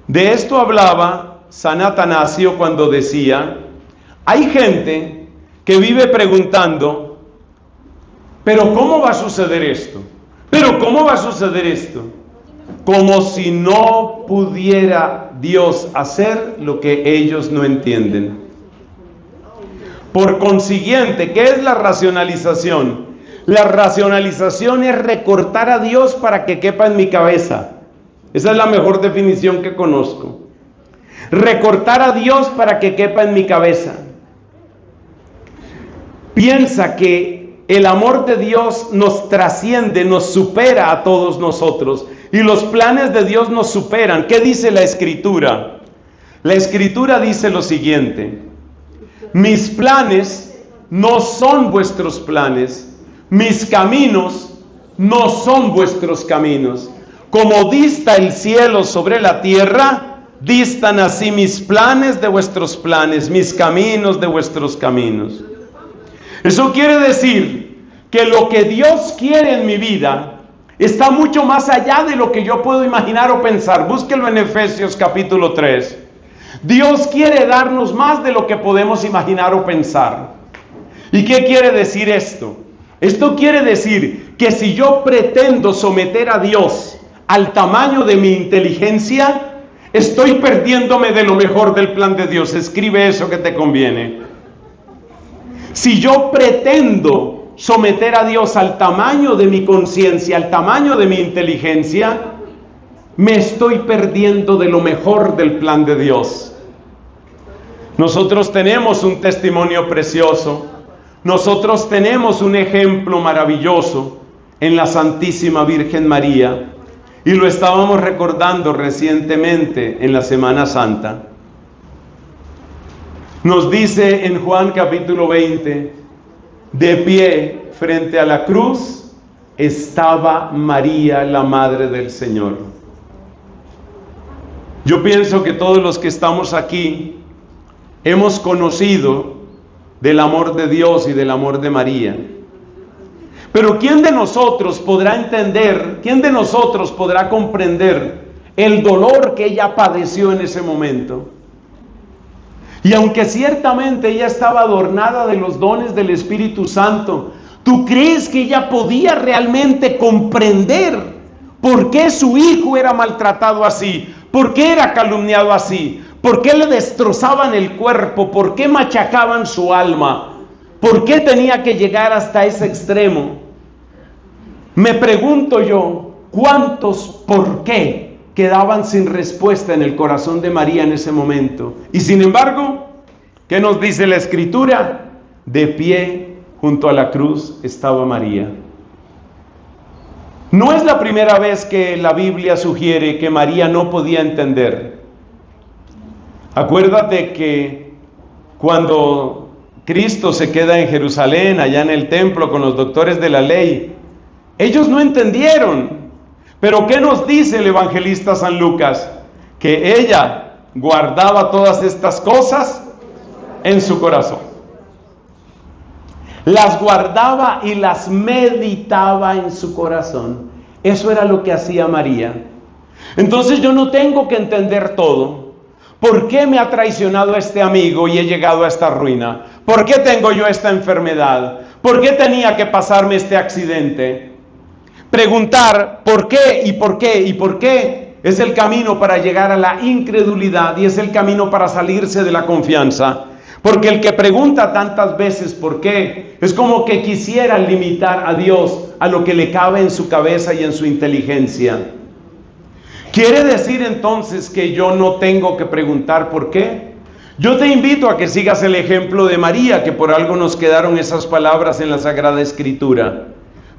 De esto hablaba San Atanasio cuando decía, hay gente que vive preguntando, ¿pero cómo va a suceder esto? ¿Pero cómo va a suceder esto? Como si no pudiera Dios hacer lo que ellos no entienden. Por consiguiente, ¿qué es la racionalización? La racionalización es recortar a Dios para que quepa en mi cabeza. Esa es la mejor definición que conozco. Recortar a Dios para que quepa en mi cabeza. Piensa que el amor de Dios nos trasciende, nos supera a todos nosotros. Y los planes de Dios nos superan. ¿Qué dice la Escritura? La Escritura dice lo siguiente: mis planes no son vuestros planes, mis caminos no son vuestros caminos. Como dista el cielo sobre la tierra, distan así mis planes de vuestros planes, mis caminos de vuestros caminos. Eso quiere decir que lo que Dios quiere en mi vida está mucho más allá de lo que yo puedo imaginar o pensar. Búsquelo en Efesios capítulo 3. Dios quiere darnos más de lo que podemos imaginar o pensar. ¿Y qué quiere decir esto? Esto quiere decir que si yo pretendo someter a Dios al tamaño de mi inteligencia, estoy perdiéndome de lo mejor del plan de Dios. Escribe eso que te conviene. Si yo pretendo someter a Dios al tamaño de mi conciencia, al tamaño de mi inteligencia, me estoy perdiendo de lo mejor del plan de Dios. Nosotros tenemos un testimonio precioso, nosotros tenemos un ejemplo maravilloso en la Santísima Virgen María, y lo estábamos recordando recientemente en la Semana Santa. Nos dice en Juan capítulo 20, de pie frente a la cruz estaba María, la Madre del Señor. Yo pienso que todos los que estamos aquí hemos conocido del amor de Dios y del amor de María. Pero ¿quién de nosotros podrá entender, quién de nosotros podrá comprender el dolor que ella padeció en ese momento? Y aunque ciertamente ella estaba adornada de los dones del Espíritu Santo, ¿tú crees que ella podía realmente comprender por qué su hijo era maltratado así? ¿Por qué era calumniado así? ¿Por qué le destrozaban el cuerpo? ¿Por qué machacaban su alma? ¿Por qué tenía que llegar hasta ese extremo? Me pregunto yo, ¿cuántos por qué quedaban sin respuesta en el corazón de María en ese momento? Y sin embargo, ¿qué nos dice la Escritura? De pie junto a la cruz estaba María. No es la primera vez que la Biblia sugiere que María no podía entender. Acuérdate que cuando Cristo se queda en Jerusalén, allá en el templo con los doctores de la ley, ellos no entendieron. Pero ¿qué nos dice el evangelista San Lucas? Que ella guardaba todas estas cosas en su corazón. Las guardaba y las meditaba en su corazón. Eso era lo que hacía María. Entonces yo no tengo que entender todo. ¿Por qué me ha traicionado este amigo y he llegado a esta ruina? ¿Por qué tengo yo esta enfermedad? ¿Por qué tenía que pasarme este accidente? Preguntar por qué y por qué y por qué es el camino para llegar a la incredulidad y es el camino para salirse de la confianza. Porque el que pregunta tantas veces por qué es como que quisiera limitar a Dios a lo que le cabe en su cabeza y en su inteligencia. ¿Quiere decir entonces que yo no tengo que preguntar por qué? Yo te invito a que sigas el ejemplo de María, que por algo nos quedaron esas palabras en la Sagrada Escritura.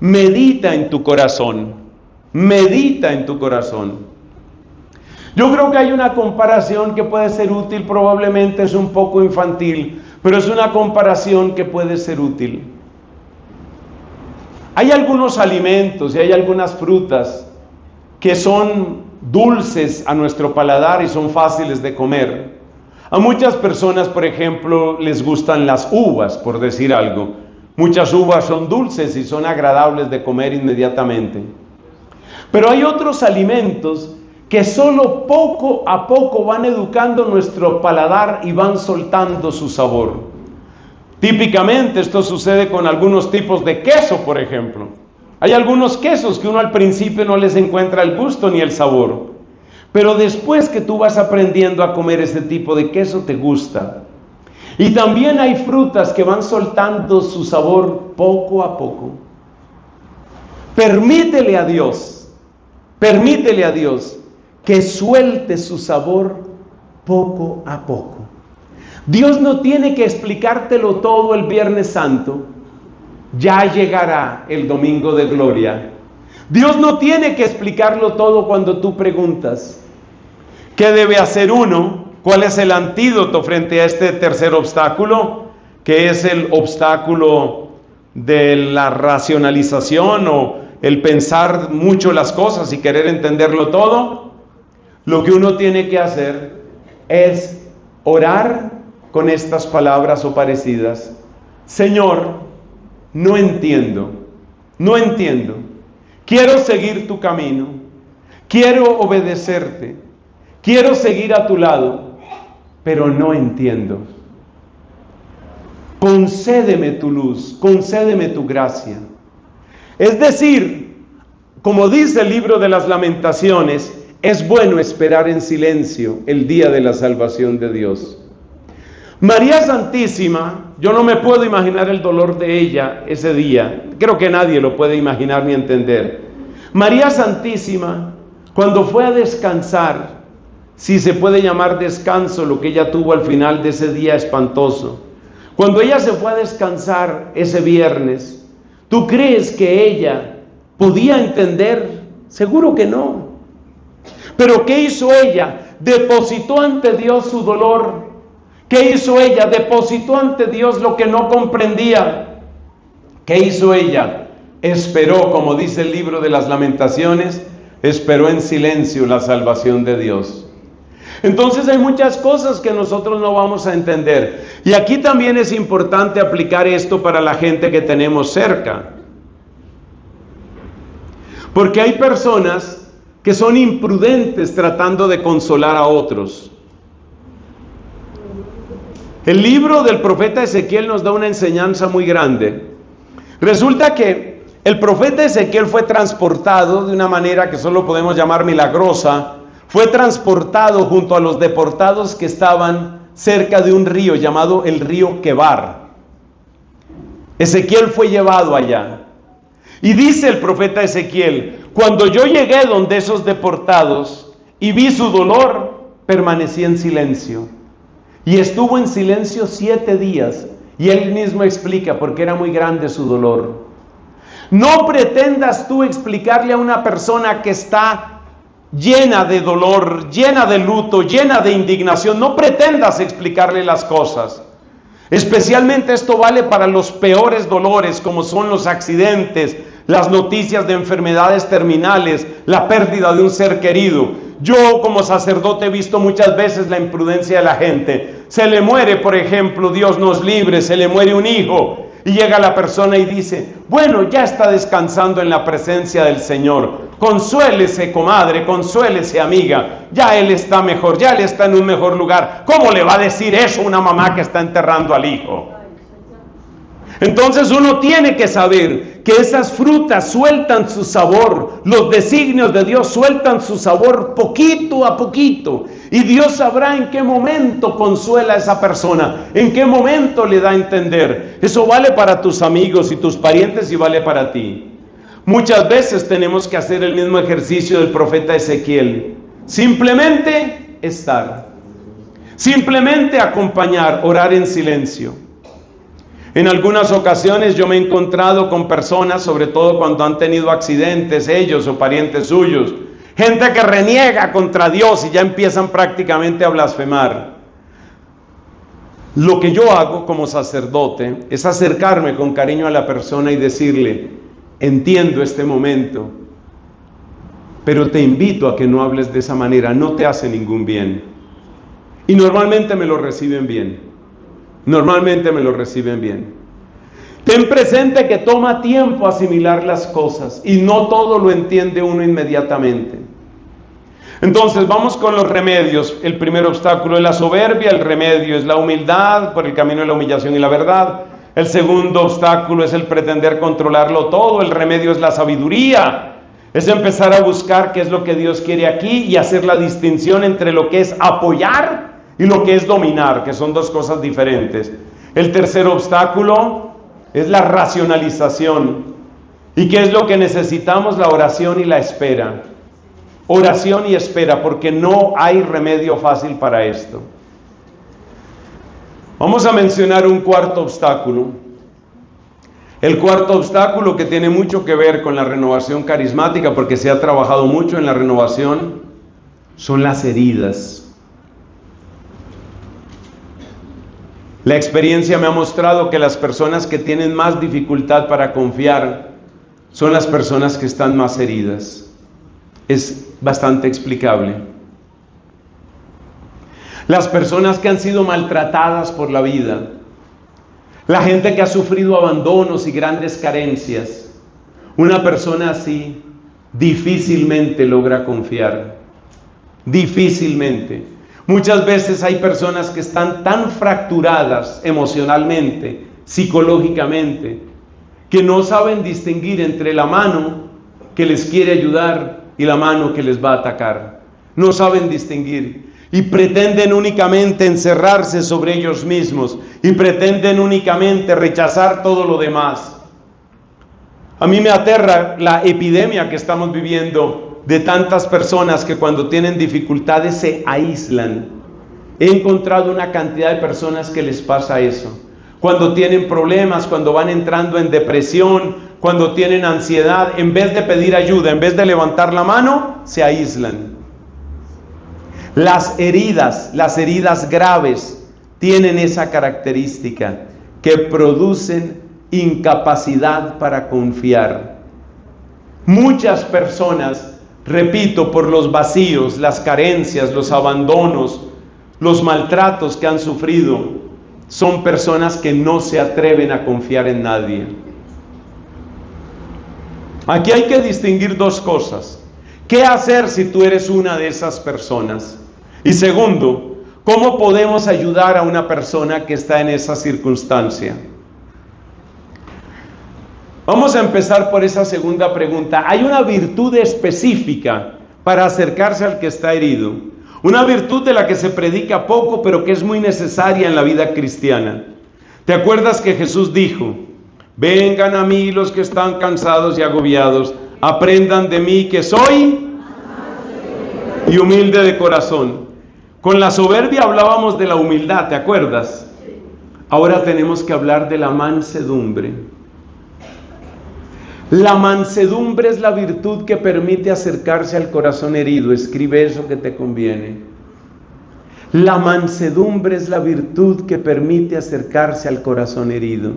Medita en tu corazón, medita en tu corazón. Yo creo que hay una comparación que puede ser útil, probablemente es un poco infantil, pero es una comparación que puede ser útil. Hay algunos alimentos y hay algunas frutas que son dulces a nuestro paladar y son fáciles de comer. A muchas personas, por ejemplo, les gustan las uvas, por decir algo. Muchas uvas son dulces y son agradables de comer inmediatamente. Pero hay otros alimentos que solo poco a poco van educando nuestro paladar y van soltando su sabor. Típicamente esto sucede con algunos tipos de queso, por ejemplo. Hay algunos quesos que uno al principio no les encuentra el gusto ni el sabor, pero después que tú vas aprendiendo a comer ese tipo de queso te gusta. Y también hay frutas que van soltando su sabor poco a poco. Permítele a Dios que suelte su sabor poco a poco. Dios no tiene que explicártelo todo el Viernes Santo. Ya llegará el Domingo de Gloria. Dios no tiene que explicarlo todo cuando tú preguntas. ¿Qué debe hacer uno? ¿Cuál es el antídoto frente a este tercer obstáculo? Que es el obstáculo de la racionalización o el pensar mucho las cosas y querer entenderlo todo. Lo que uno tiene que hacer es orar con estas palabras o parecidas. Señor, no entiendo, no entiendo. Quiero seguir tu camino, quiero obedecerte, quiero seguir a tu lado, pero no entiendo. Concédeme tu luz, concédeme tu gracia. Es decir, como dice el libro de las Lamentaciones, es bueno esperar en silencio el día de la salvación de Dios. María Santísima, yo no me puedo imaginar el dolor de ella ese día. Creo que nadie lo puede imaginar ni entender. María Santísima, cuando fue a descansar, si se puede llamar descanso lo que ella tuvo al final de ese día espantoso, cuando ella se fue a descansar ese viernes, ¿tú crees que ella podía entender? Seguro que no. Pero ¿qué hizo ella? Depositó ante Dios su dolor. ¿Qué hizo ella? Depositó ante Dios lo que no comprendía. ¿Qué hizo ella? Esperó, como dice el libro de las Lamentaciones, esperó en silencio la salvación de Dios. Entonces hay muchas cosas que nosotros no vamos a entender. Y aquí también es importante aplicar esto para la gente que tenemos cerca. Porque hay personas que son imprudentes tratando de consolar a otros. El libro del profeta Ezequiel nos da una enseñanza muy grande. Resulta que el profeta Ezequiel fue transportado de una manera que solo podemos llamar milagrosa. Fue transportado junto a los deportados que estaban cerca de un río llamado el río Quebar. Ezequiel fue llevado allá. Y dice el profeta Ezequiel: cuando yo llegué donde esos deportados y vi su dolor, permanecí en silencio. Y estuvo en silencio 7 días. Y él mismo explica porque era muy grande su dolor. No pretendas tú explicarle a una persona que está llena de dolor, llena de luto, llena de indignación. No pretendas explicarle las cosas. Especialmente esto vale para los peores dolores, como son los accidentes, las noticias de enfermedades terminales, la pérdida de un ser querido. Yo como sacerdote he visto muchas veces la imprudencia de la gente. Se le muere, por ejemplo, Dios nos libre, se le muere un hijo. Y llega la persona y dice: bueno, ya está descansando en la presencia del Señor. Consuélese, comadre, consuélese, amiga. Ya él está mejor, ya él está en un mejor lugar. ¿Cómo le va a decir eso a una mamá que está enterrando al hijo? Entonces uno tiene que saber que esas frutas sueltan su sabor. Los designios de Dios sueltan su sabor poquito a poquito. Y Dios sabrá en qué momento consuela a esa persona, en qué momento le da a entender. Eso vale para tus amigos y tus parientes y vale para ti. Muchas veces tenemos que hacer el mismo ejercicio del profeta Ezequiel. Simplemente estar. Simplemente acompañar, orar en silencio. En algunas ocasiones yo me he encontrado con personas, sobre todo cuando han tenido accidentes ellos o parientes suyos, gente que reniega contra Dios y ya empiezan prácticamente a blasfemar. Lo que yo hago como sacerdote es acercarme con cariño a la persona y decirle: entiendo este momento, pero te invito a que no hables de esa manera, no te hace ningún bien. Y normalmente me lo reciben bien. Normalmente me lo reciben bien. Ten presente que toma tiempo asimilar las cosas y no todo lo entiende uno inmediatamente. Entonces vamos con los remedios. El primer obstáculo es la soberbia, el remedio es la humildad por el camino de la humillación y la verdad. El segundo obstáculo es el pretender controlarlo todo, el remedio es la sabiduría. Es empezar a buscar qué es lo que Dios quiere aquí y hacer la distinción entre lo que es apoyar y lo que es dominar, que son dos cosas diferentes. El tercer obstáculo es la racionalización. ¿Y qué es lo que necesitamos? La oración y la espera. Oración y espera, porque no hay remedio fácil para esto. Vamos a mencionar un cuarto obstáculo. El cuarto obstáculo, que tiene mucho que ver con la renovación carismática, porque se ha trabajado mucho en la renovación, son las heridas. La experiencia me ha mostrado que las personas que tienen más dificultad para confiar son las personas que están más heridas. Es bastante explicable. Las personas que han sido maltratadas por la vida, La gente que ha sufrido abandonos y grandes carencias, una persona así difícilmente logra confiar. Difícilmente. Muchas veces hay personas que están tan fracturadas emocionalmente, psicológicamente, que no saben distinguir entre la mano que les quiere ayudar y la mano que les va a atacar. No saben distinguir y pretenden únicamente encerrarse sobre ellos mismos y pretenden únicamente rechazar todo lo demás. A mí me aterra la epidemia que estamos viviendo de tantas personas que cuando tienen dificultades se aíslan. He encontrado una cantidad de personas que les pasa eso. Cuando tienen problemas, cuando van entrando en depresión, cuando tienen ansiedad, en vez de pedir ayuda, en vez de levantar la mano, se aíslan. Las heridas graves tienen esa característica, que producen incapacidad para confiar. Muchas personas, repito, por los vacíos, las carencias, los abandonos, los maltratos que han sufrido, son personas que no se atreven a confiar en nadie. Aquí hay que distinguir dos cosas. ¿Qué hacer si tú eres una de esas personas? Y segundo, ¿cómo podemos ayudar a una persona que está en esa circunstancia? Vamos a empezar por esa segunda pregunta. Hay una virtud específica para acercarse al que está herido. Una virtud de la que se predica poco, pero que es muy necesaria en la vida cristiana. ¿Te acuerdas que Jesús dijo: vengan a mí los que están cansados y agobiados, aprendan de mí que soy y humilde de corazón? Con la soberbia hablábamos de la humildad, ¿te acuerdas? Ahora tenemos que hablar de la mansedumbre. La mansedumbre es la virtud que permite acercarse al corazón herido. Escribe eso que te conviene. La mansedumbre es la virtud que permite acercarse al corazón herido.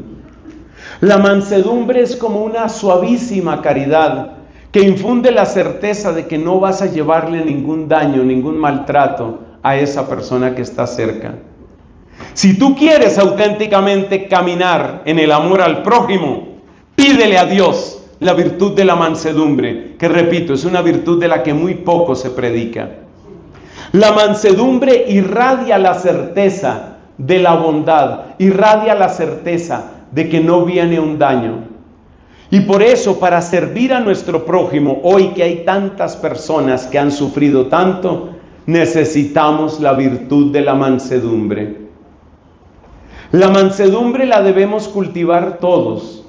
La mansedumbre es como una suavísima caridad que infunde la certeza de que no vas a llevarle ningún daño, ningún maltrato a esa persona que está cerca. Si tú quieres auténticamente caminar en el amor al prójimo, pídele a Dios la virtud de la mansedumbre, que repito, es una virtud de la que muy poco se predica. La mansedumbre irradia la certeza de la bondad, irradia la certeza de que no viene un daño. Y por eso, para servir a nuestro prójimo, hoy que hay tantas personas que han sufrido tanto, necesitamos la virtud de la mansedumbre. La mansedumbre la debemos cultivar todos,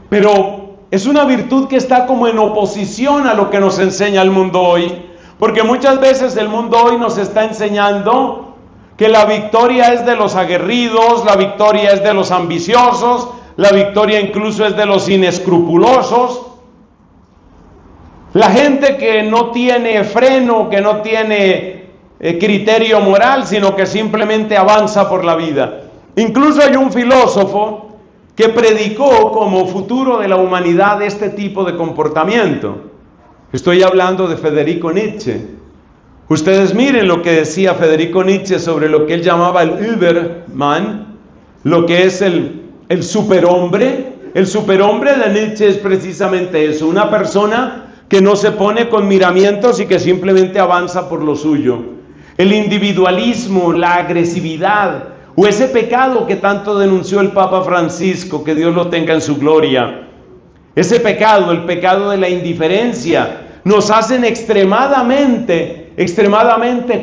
pero es una virtud que está como en oposición a lo que nos enseña el mundo hoy, porque muchas veces el mundo hoy nos está enseñando que la victoria es de los aguerridos, la victoria es de los ambiciosos, la victoria incluso es de los inescrupulosos. La gente que no tiene freno, que no tiene criterio moral, sino que simplemente avanza por la vida. Incluso hay un filósofo que predicó como futuro de la humanidad este tipo de comportamiento. Estoy hablando de Federico Nietzsche. Ustedes miren lo que decía Federico Nietzsche sobre lo que él llamaba el Übermann, lo que es el superhombre. El superhombre de Nietzsche es precisamente eso, una persona que no se pone con miramientos y que simplemente avanza por lo suyo. El individualismo, la agresividad, o ese pecado que tanto denunció el Papa Francisco, que Dios lo tenga en su gloria. Ese pecado, el pecado de la indiferencia, nos hacen extremadamente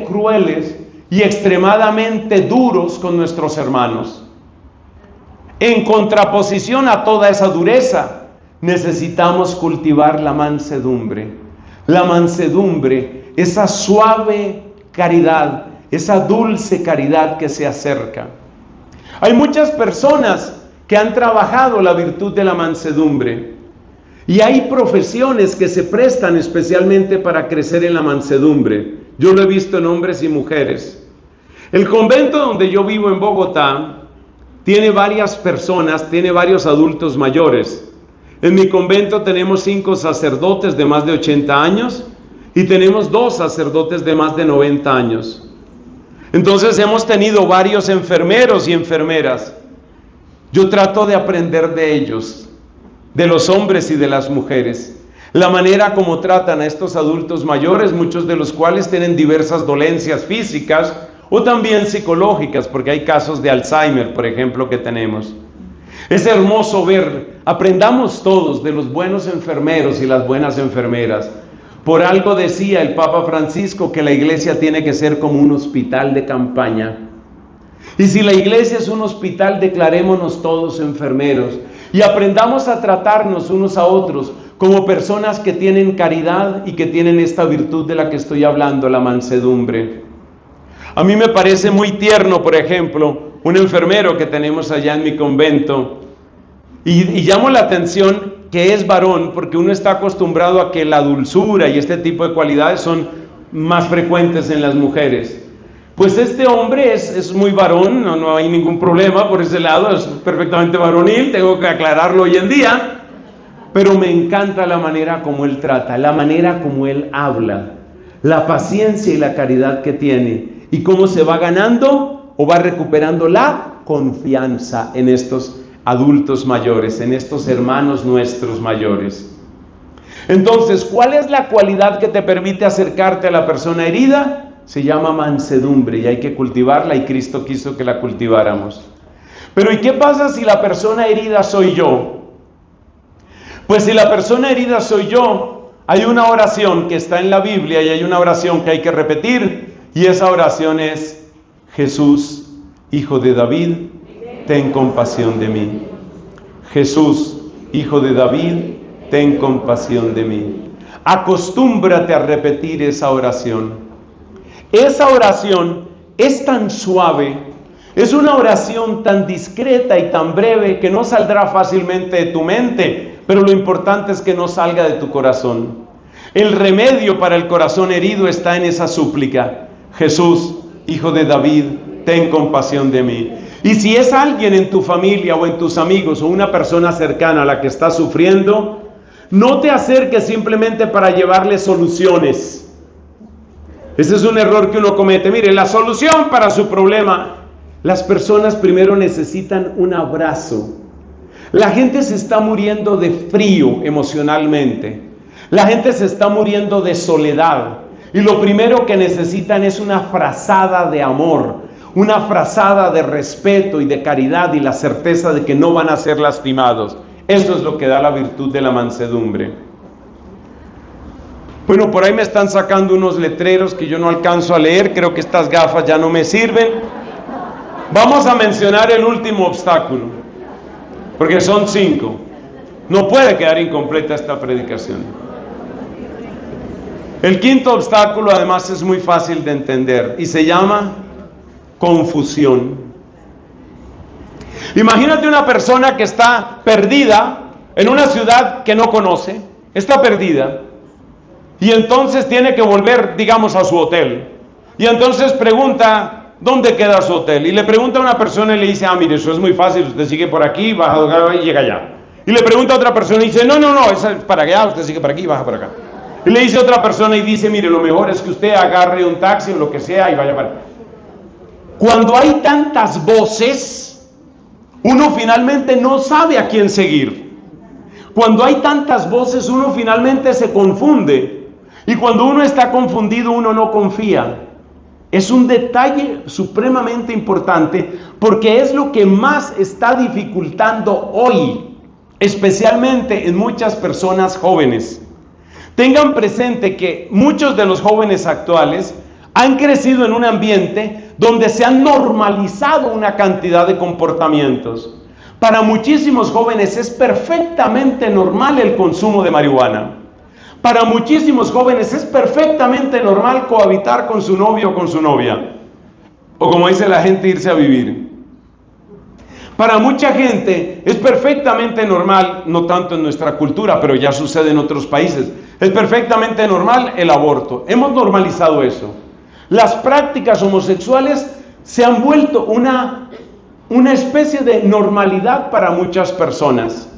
crueles y extremadamente duros con nuestros hermanos. En contraposición a toda esa dureza, necesitamos cultivar la mansedumbre. La mansedumbre, esa suave caridad, esa dulce caridad que se acerca. Hay muchas personas que han trabajado la virtud de la mansedumbre y hay profesiones que se prestan especialmente para crecer en la mansedumbre. Yo lo he visto en hombres y mujeres. El convento donde yo vivo en Bogotá tiene varias personas, tiene varios adultos mayores. En mi convento tenemos 5 sacerdotes de más de 80 años y tenemos 2 sacerdotes de más de 90 años. Entonces hemos tenido varios enfermeros y enfermeras. Yo trato de aprender de ellos, de los hombres y de las mujeres, la manera como tratan a estos adultos mayores, muchos de los cuales tienen diversas dolencias físicas o también psicológicas, porque hay casos de Alzheimer, por ejemplo, que tenemos. Es hermoso ver, aprendamos todos de los buenos enfermeros y las buenas enfermeras. Por algo decía el Papa Francisco que la iglesia tiene que ser como un hospital de campaña. Y si la iglesia es un hospital, declarémonos todos enfermeros y aprendamos a tratarnos unos a otros como personas que tienen caridad y que tienen esta virtud de la que estoy hablando, la mansedumbre. A mí me parece muy tierno, por ejemplo, un enfermero que tenemos allá en mi convento, y llamo la atención que es varón, porque uno está acostumbrado a que la dulzura y este tipo de cualidades son más frecuentes en las mujeres. Pues este hombre es muy varón, no hay ningún problema por ese lado, es perfectamente varonil, tengo que aclararlo hoy en día, pero me encanta la manera como él trata, la manera como él habla, la paciencia y la caridad que tiene, y cómo se va ganando o va recuperando la confianza en estos adultos mayores, en estos hermanos nuestros mayores. Entonces, ¿cuál es la cualidad que te permite acercarte a la persona herida? Se llama mansedumbre y hay que cultivarla, y Cristo quiso que la cultiváramos. Pero ¿y qué pasa si la persona herida soy yo? Pues si la persona herida soy yo, hay una oración que está en la Biblia y hay una oración que hay que repetir, y esa oración es: Jesús, Hijo de David, ten compasión de mí. Jesús, Hijo de David, ten compasión de mí. Acostúmbrate a repetir esa oración. Esa oración es tan suave, es una oración tan discreta y tan breve que no saldrá fácilmente de tu mente, pero lo importante es que no salga de tu corazón. El remedio para el corazón herido está en esa súplica: Jesús, Hijo de David, ten compasión de mí. Y si es alguien en tu familia o en tus amigos o una persona cercana a la que está sufriendo, no te acerques simplemente para llevarle soluciones. Ese es un error que uno comete. Mire, la solución para su problema: las personas primero necesitan un abrazo. La gente se está muriendo de frío emocionalmente. La gente se está muriendo de soledad. Y lo primero que necesitan es una frazada de amor, una frazada de respeto y de caridad y la certeza de que no van a ser lastimados. Eso es lo que da la virtud de la mansedumbre. Bueno, por ahí me están sacando unos letreros que yo no alcanzo a leer, creo que estas gafas ya no me sirven. Vamos a mencionar el último obstáculo, porque son 5. No puede quedar incompleta esta predicación. El quinto obstáculo además es muy fácil de entender y se llama confusión. Imagínate una persona que está perdida en una ciudad que no conoce, está perdida. Y entonces tiene que volver, digamos, a su hotel. Y entonces pregunta, ¿dónde queda su hotel? Y le pregunta a una persona y le dice: mire, eso es muy fácil, usted sigue por aquí, baja y llega allá. Y le pregunta a otra persona y dice: no, eso es para allá, usted sigue por aquí, baja por acá. Y le dice a otra persona y dice: mire, lo mejor es que usted agarre un taxi o lo que sea y vaya para allá. Cuando hay tantas voces, uno finalmente no sabe a quién seguir. Cuando hay tantas voces, uno finalmente se confunde. Y cuando uno está confundido, uno no confía. Es un detalle supremamente importante, porque es lo que más está dificultando hoy, especialmente en muchas personas jóvenes. Tengan presente que muchos de los jóvenes actuales han crecido en un ambiente donde se han normalizado una cantidad de comportamientos. Para muchísimos jóvenes es perfectamente normal el consumo de marihuana. Para muchísimos jóvenes es perfectamente normal cohabitar con su novio o con su novia. O como dice la gente, irse a vivir. Para mucha gente es perfectamente normal, no tanto en nuestra cultura, pero ya sucede en otros países, es perfectamente normal el aborto. Hemos normalizado eso. Las prácticas homosexuales se han vuelto una especie de normalidad para muchas personas.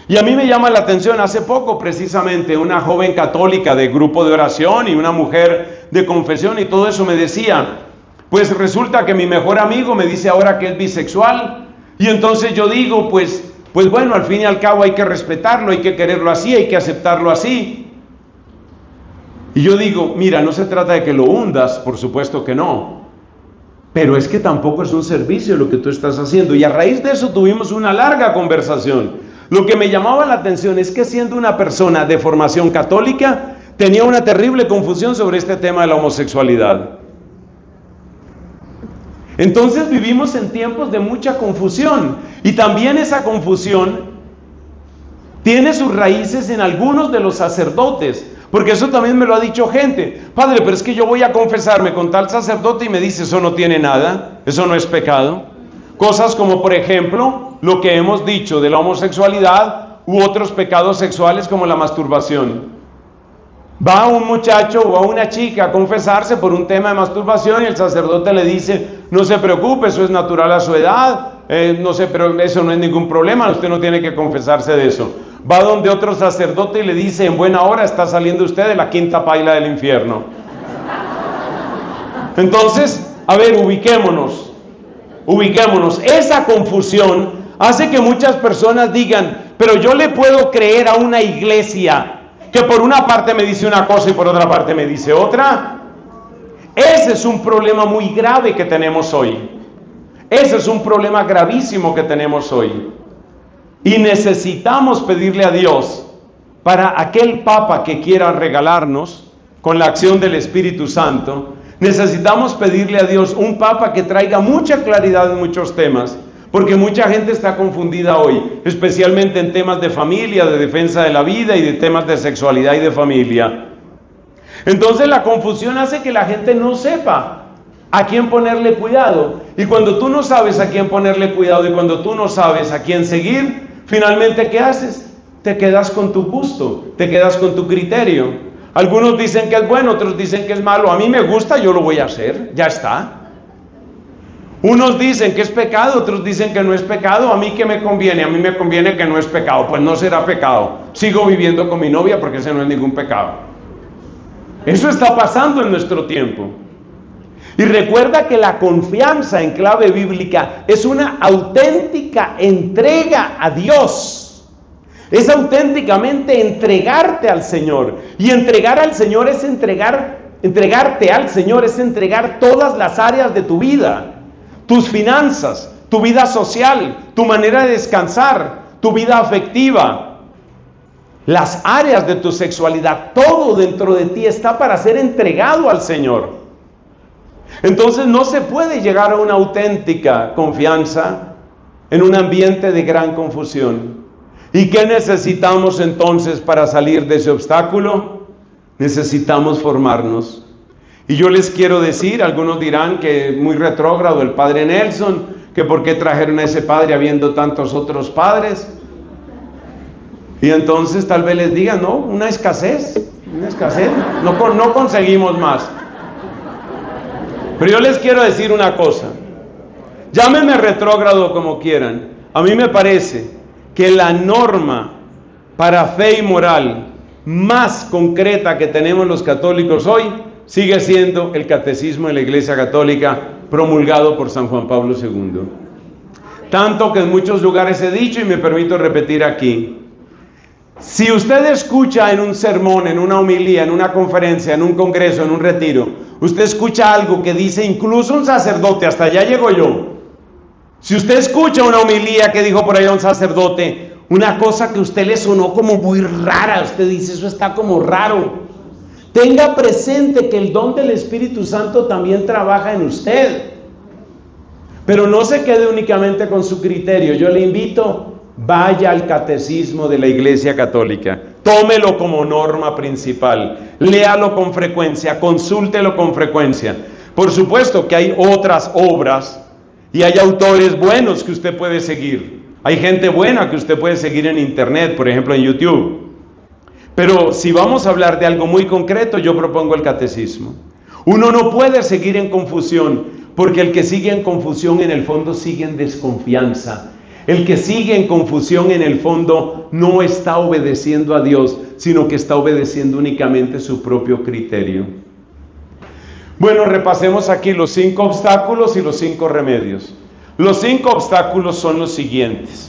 Y a mí me llama la atención, hace poco precisamente una joven católica de grupo de oración y una mujer de confesión y todo eso me decía: pues resulta que mi mejor amigo me dice ahora que es bisexual, Y entonces yo digo, pues bueno, al fin y al cabo hay que respetarlo, hay que quererlo así, hay que aceptarlo así. Y yo digo, mira, no se trata de que lo hundas, por supuesto que no. Pero es que tampoco es un servicio lo que tú estás haciendo. Y a raíz de eso tuvimos una larga conversación. Lo que me llamaba la atención es que siendo una persona de formación católica, tenía una terrible confusión sobre este tema de la homosexualidad. Entonces vivimos en tiempos de mucha confusión. Y también esa confusión tiene sus raíces en algunos de los sacerdotes. Porque eso también me lo ha dicho gente. Padre, pero es que yo voy a confesarme con tal sacerdote y me dice, eso no tiene nada, eso no es pecado. Cosas como, por ejemplo, lo que hemos dicho de la homosexualidad u otros pecados sexuales como la masturbación. Va un muchacho o a una chica a confesarse por un tema de masturbación y el sacerdote le dice, no se preocupe, eso es natural a su edad, no sé, pero eso no es ningún problema, usted no tiene que confesarse de eso. Va donde otro sacerdote y le dice, en buena hora está saliendo usted de la quinta paila del infierno. Entonces, a ver, ubiquémonos. Esa confusión hace que muchas personas digan, pero yo le puedo creer a una iglesia que por una parte me dice una cosa y por otra parte me dice otra. Ese es un problema muy grave que tenemos hoy. Ese es un problema gravísimo que tenemos hoy. Y necesitamos pedirle a Dios para aquel Papa que quiera regalarnos con la acción del Espíritu Santo. Necesitamos pedirle a Dios un Papa que traiga mucha claridad en muchos temas, porque mucha gente está confundida hoy, especialmente en temas de familia, de defensa de la vida y de temas de sexualidad y de familia. Entonces la confusión hace que la gente no sepa a quién ponerle cuidado. Y cuando tú no sabes a quién ponerle cuidado y cuando tú no sabes a quién seguir, finalmente, ¿qué haces? Te quedas con tu gusto, te quedas con tu criterio. Algunos dicen que es bueno, otros dicen que es malo. A mí me gusta, yo lo voy a hacer, ya está. Unos dicen que es pecado, otros dicen que no es pecado. A mí ¿qué me conviene? A mí me conviene que no es pecado. Pues no será pecado. Sigo viviendo con mi novia porque ese no es ningún pecado. Eso está pasando en nuestro tiempo. Y recuerda que la confianza en clave bíblica es una auténtica entrega a Dios. Es auténticamente entregarte al Señor. Y entregar al Señor es entregarte al Señor es entregar todas las áreas de tu vida. Tus finanzas, tu vida social, tu manera de descansar, tu vida afectiva, las áreas de tu sexualidad, todo dentro de ti está para ser entregado al Señor. Entonces no se puede llegar a una auténtica confianza en un ambiente de gran confusión. ¿Y qué necesitamos entonces para salir de ese obstáculo? Necesitamos formarnos. Y yo les quiero decir, algunos dirán que muy retrógrado el padre Nelson, que por qué trajeron a ese padre habiendo tantos otros padres. Y entonces tal vez les digan, no, una escasez, no conseguimos más. Pero yo les quiero decir una cosa, llámenme retrógrado como quieran, a mí me parece que la norma para fe y moral más concreta que tenemos los católicos hoy sigue siendo el catecismo de la Iglesia Católica promulgado por San Juan Pablo II. Tanto que en muchos lugares he dicho y me permito repetir aquí, si usted escucha en un sermón, en una homilía, en una conferencia, en un congreso, en un retiro, usted escucha algo que dice incluso un sacerdote, hasta allá llego yo. Si usted escucha una homilía que dijo por allá un sacerdote, una cosa que a usted le sonó como muy rara, usted dice, eso está como raro. Tenga presente que el don del Espíritu Santo también trabaja en usted. Pero no se quede únicamente con su criterio. Yo le invito, vaya al catecismo de la Iglesia Católica. Tómelo como norma principal. Léalo con frecuencia, consúltelo con frecuencia. Por supuesto que hay otras obras y hay autores buenos que usted puede seguir. Hay gente buena que usted puede seguir en internet, por ejemplo en YouTube. Pero si vamos a hablar de algo muy concreto, yo propongo el catecismo. Uno no puede seguir en confusión, porque el que sigue en confusión en el fondo sigue en desconfianza. El que sigue en confusión en el fondo no está obedeciendo a Dios, sino que está obedeciendo únicamente su propio criterio. Bueno, repasemos aquí los 5 obstáculos y los 5 remedios. Los 5 obstáculos son los siguientes.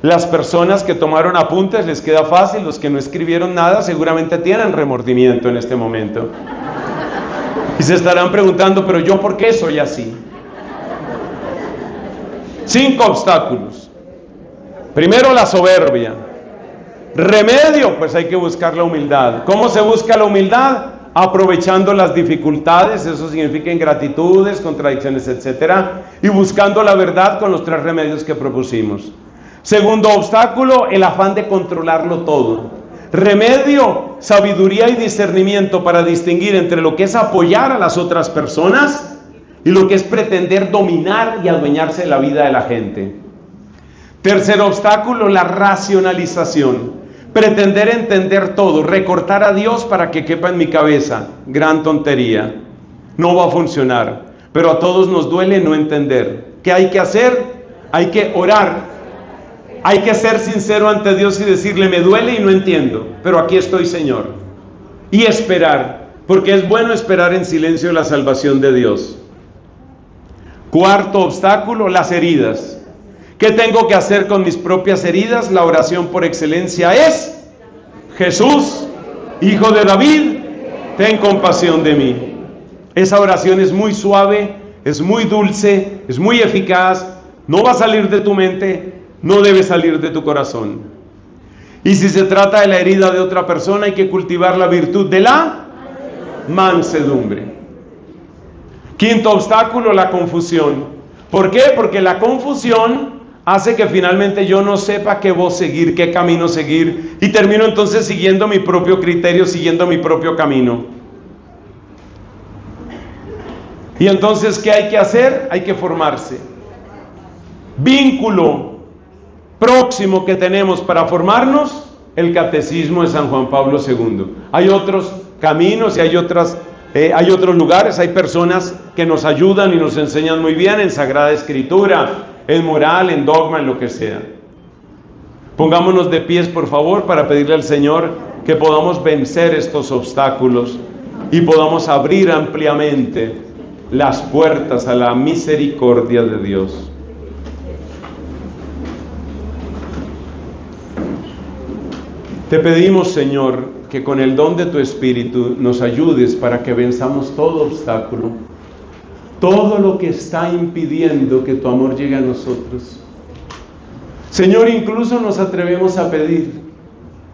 Las personas que tomaron apuntes les queda fácil, los que no escribieron nada seguramente tienen remordimiento en este momento. Y se estarán preguntando, pero yo ¿por qué soy así? 5 obstáculos. Primero, la soberbia. Remedio, pues hay que buscar la humildad. ¿Cómo se busca la humildad? Aprovechando las dificultades, eso significa ingratitudes, contradicciones, etcétera, y buscando la verdad con los 3 remedios que propusimos. Segundo obstáculo, el afán de controlarlo todo. Remedio, sabiduría y discernimiento para distinguir entre lo que es apoyar a las otras personas y lo que es pretender dominar y adueñarse de la vida de la gente. Tercer obstáculo, la racionalización. Pretender entender todo, recortar a Dios para que quepa en mi cabeza. Gran tontería. No va a funcionar. Pero a todos nos duele no entender. ¿Qué hay que hacer? Hay que orar. Hay que ser sincero ante Dios y decirle, me duele y no entiendo, pero aquí estoy, Señor. Y esperar, porque es bueno esperar en silencio la salvación de Dios. Cuarto obstáculo, las heridas. ¿Qué tengo que hacer con mis propias heridas? La oración por excelencia es: Jesús, Hijo de David, ten compasión de mí. Esa oración es muy suave, es muy dulce, es muy eficaz, no va a salir de tu mente, no debe salir de tu corazón. Y si se trata de la herida de otra persona, hay que cultivar la virtud de la mansedumbre. Quinto obstáculo, la confusión. ¿Por qué? Porque la confusión hace que finalmente yo no sepa qué voz seguir, qué camino seguir, y termino entonces siguiendo mi propio criterio, siguiendo mi propio camino. Y entonces, ¿qué hay que hacer? Hay que formarse. Vínculo próximo que tenemos para formarnos, el Catecismo de San Juan Pablo II. Hay otros caminos y hay otros lugares, hay personas que nos ayudan y nos enseñan muy bien en Sagrada Escritura, en moral, en dogma, en lo que sea. Pongámonos de pies, por favor, para pedirle al Señor que podamos vencer estos obstáculos y podamos abrir ampliamente las puertas a la misericordia de Dios. Te pedimos, Señor, que con el don de tu Espíritu nos ayudes para que venzamos todo obstáculo, todo lo que está impidiendo que tu amor llegue a nosotros. Señor, incluso nos atrevemos a pedir,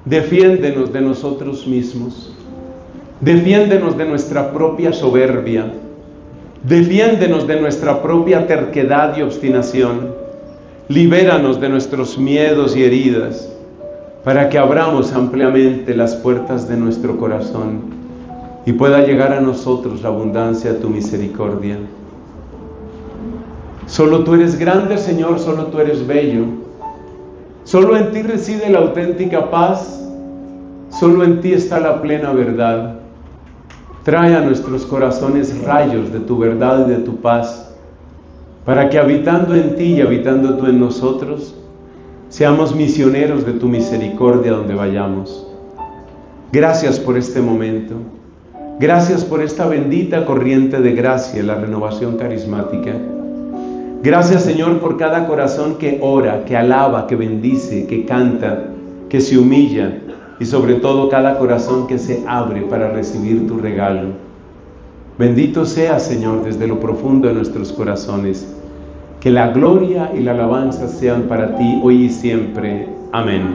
defiéndenos de nosotros mismos, defiéndenos de nuestra propia soberbia, defiéndenos de nuestra propia terquedad y obstinación, libéranos de nuestros miedos y heridas, para que abramos ampliamente las puertas de nuestro corazón y pueda llegar a nosotros la abundancia de tu misericordia. Solo tú eres grande, Señor, solo tú eres bello. Solo en ti reside la auténtica paz, solo en ti está la plena verdad. Trae a nuestros corazones rayos de tu verdad y de tu paz, para que habitando en ti y habitando tú en nosotros, seamos misioneros de tu misericordia donde vayamos. Gracias por este momento. Gracias por esta bendita corriente de gracia, la renovación carismática. Gracias, Señor, por cada corazón que ora, que alaba, que bendice, que canta, que se humilla, y sobre todo cada corazón que se abre para recibir tu regalo. Bendito seas, Señor, desde lo profundo de nuestros corazones. Que la gloria y la alabanza sean para ti hoy y siempre. Amén.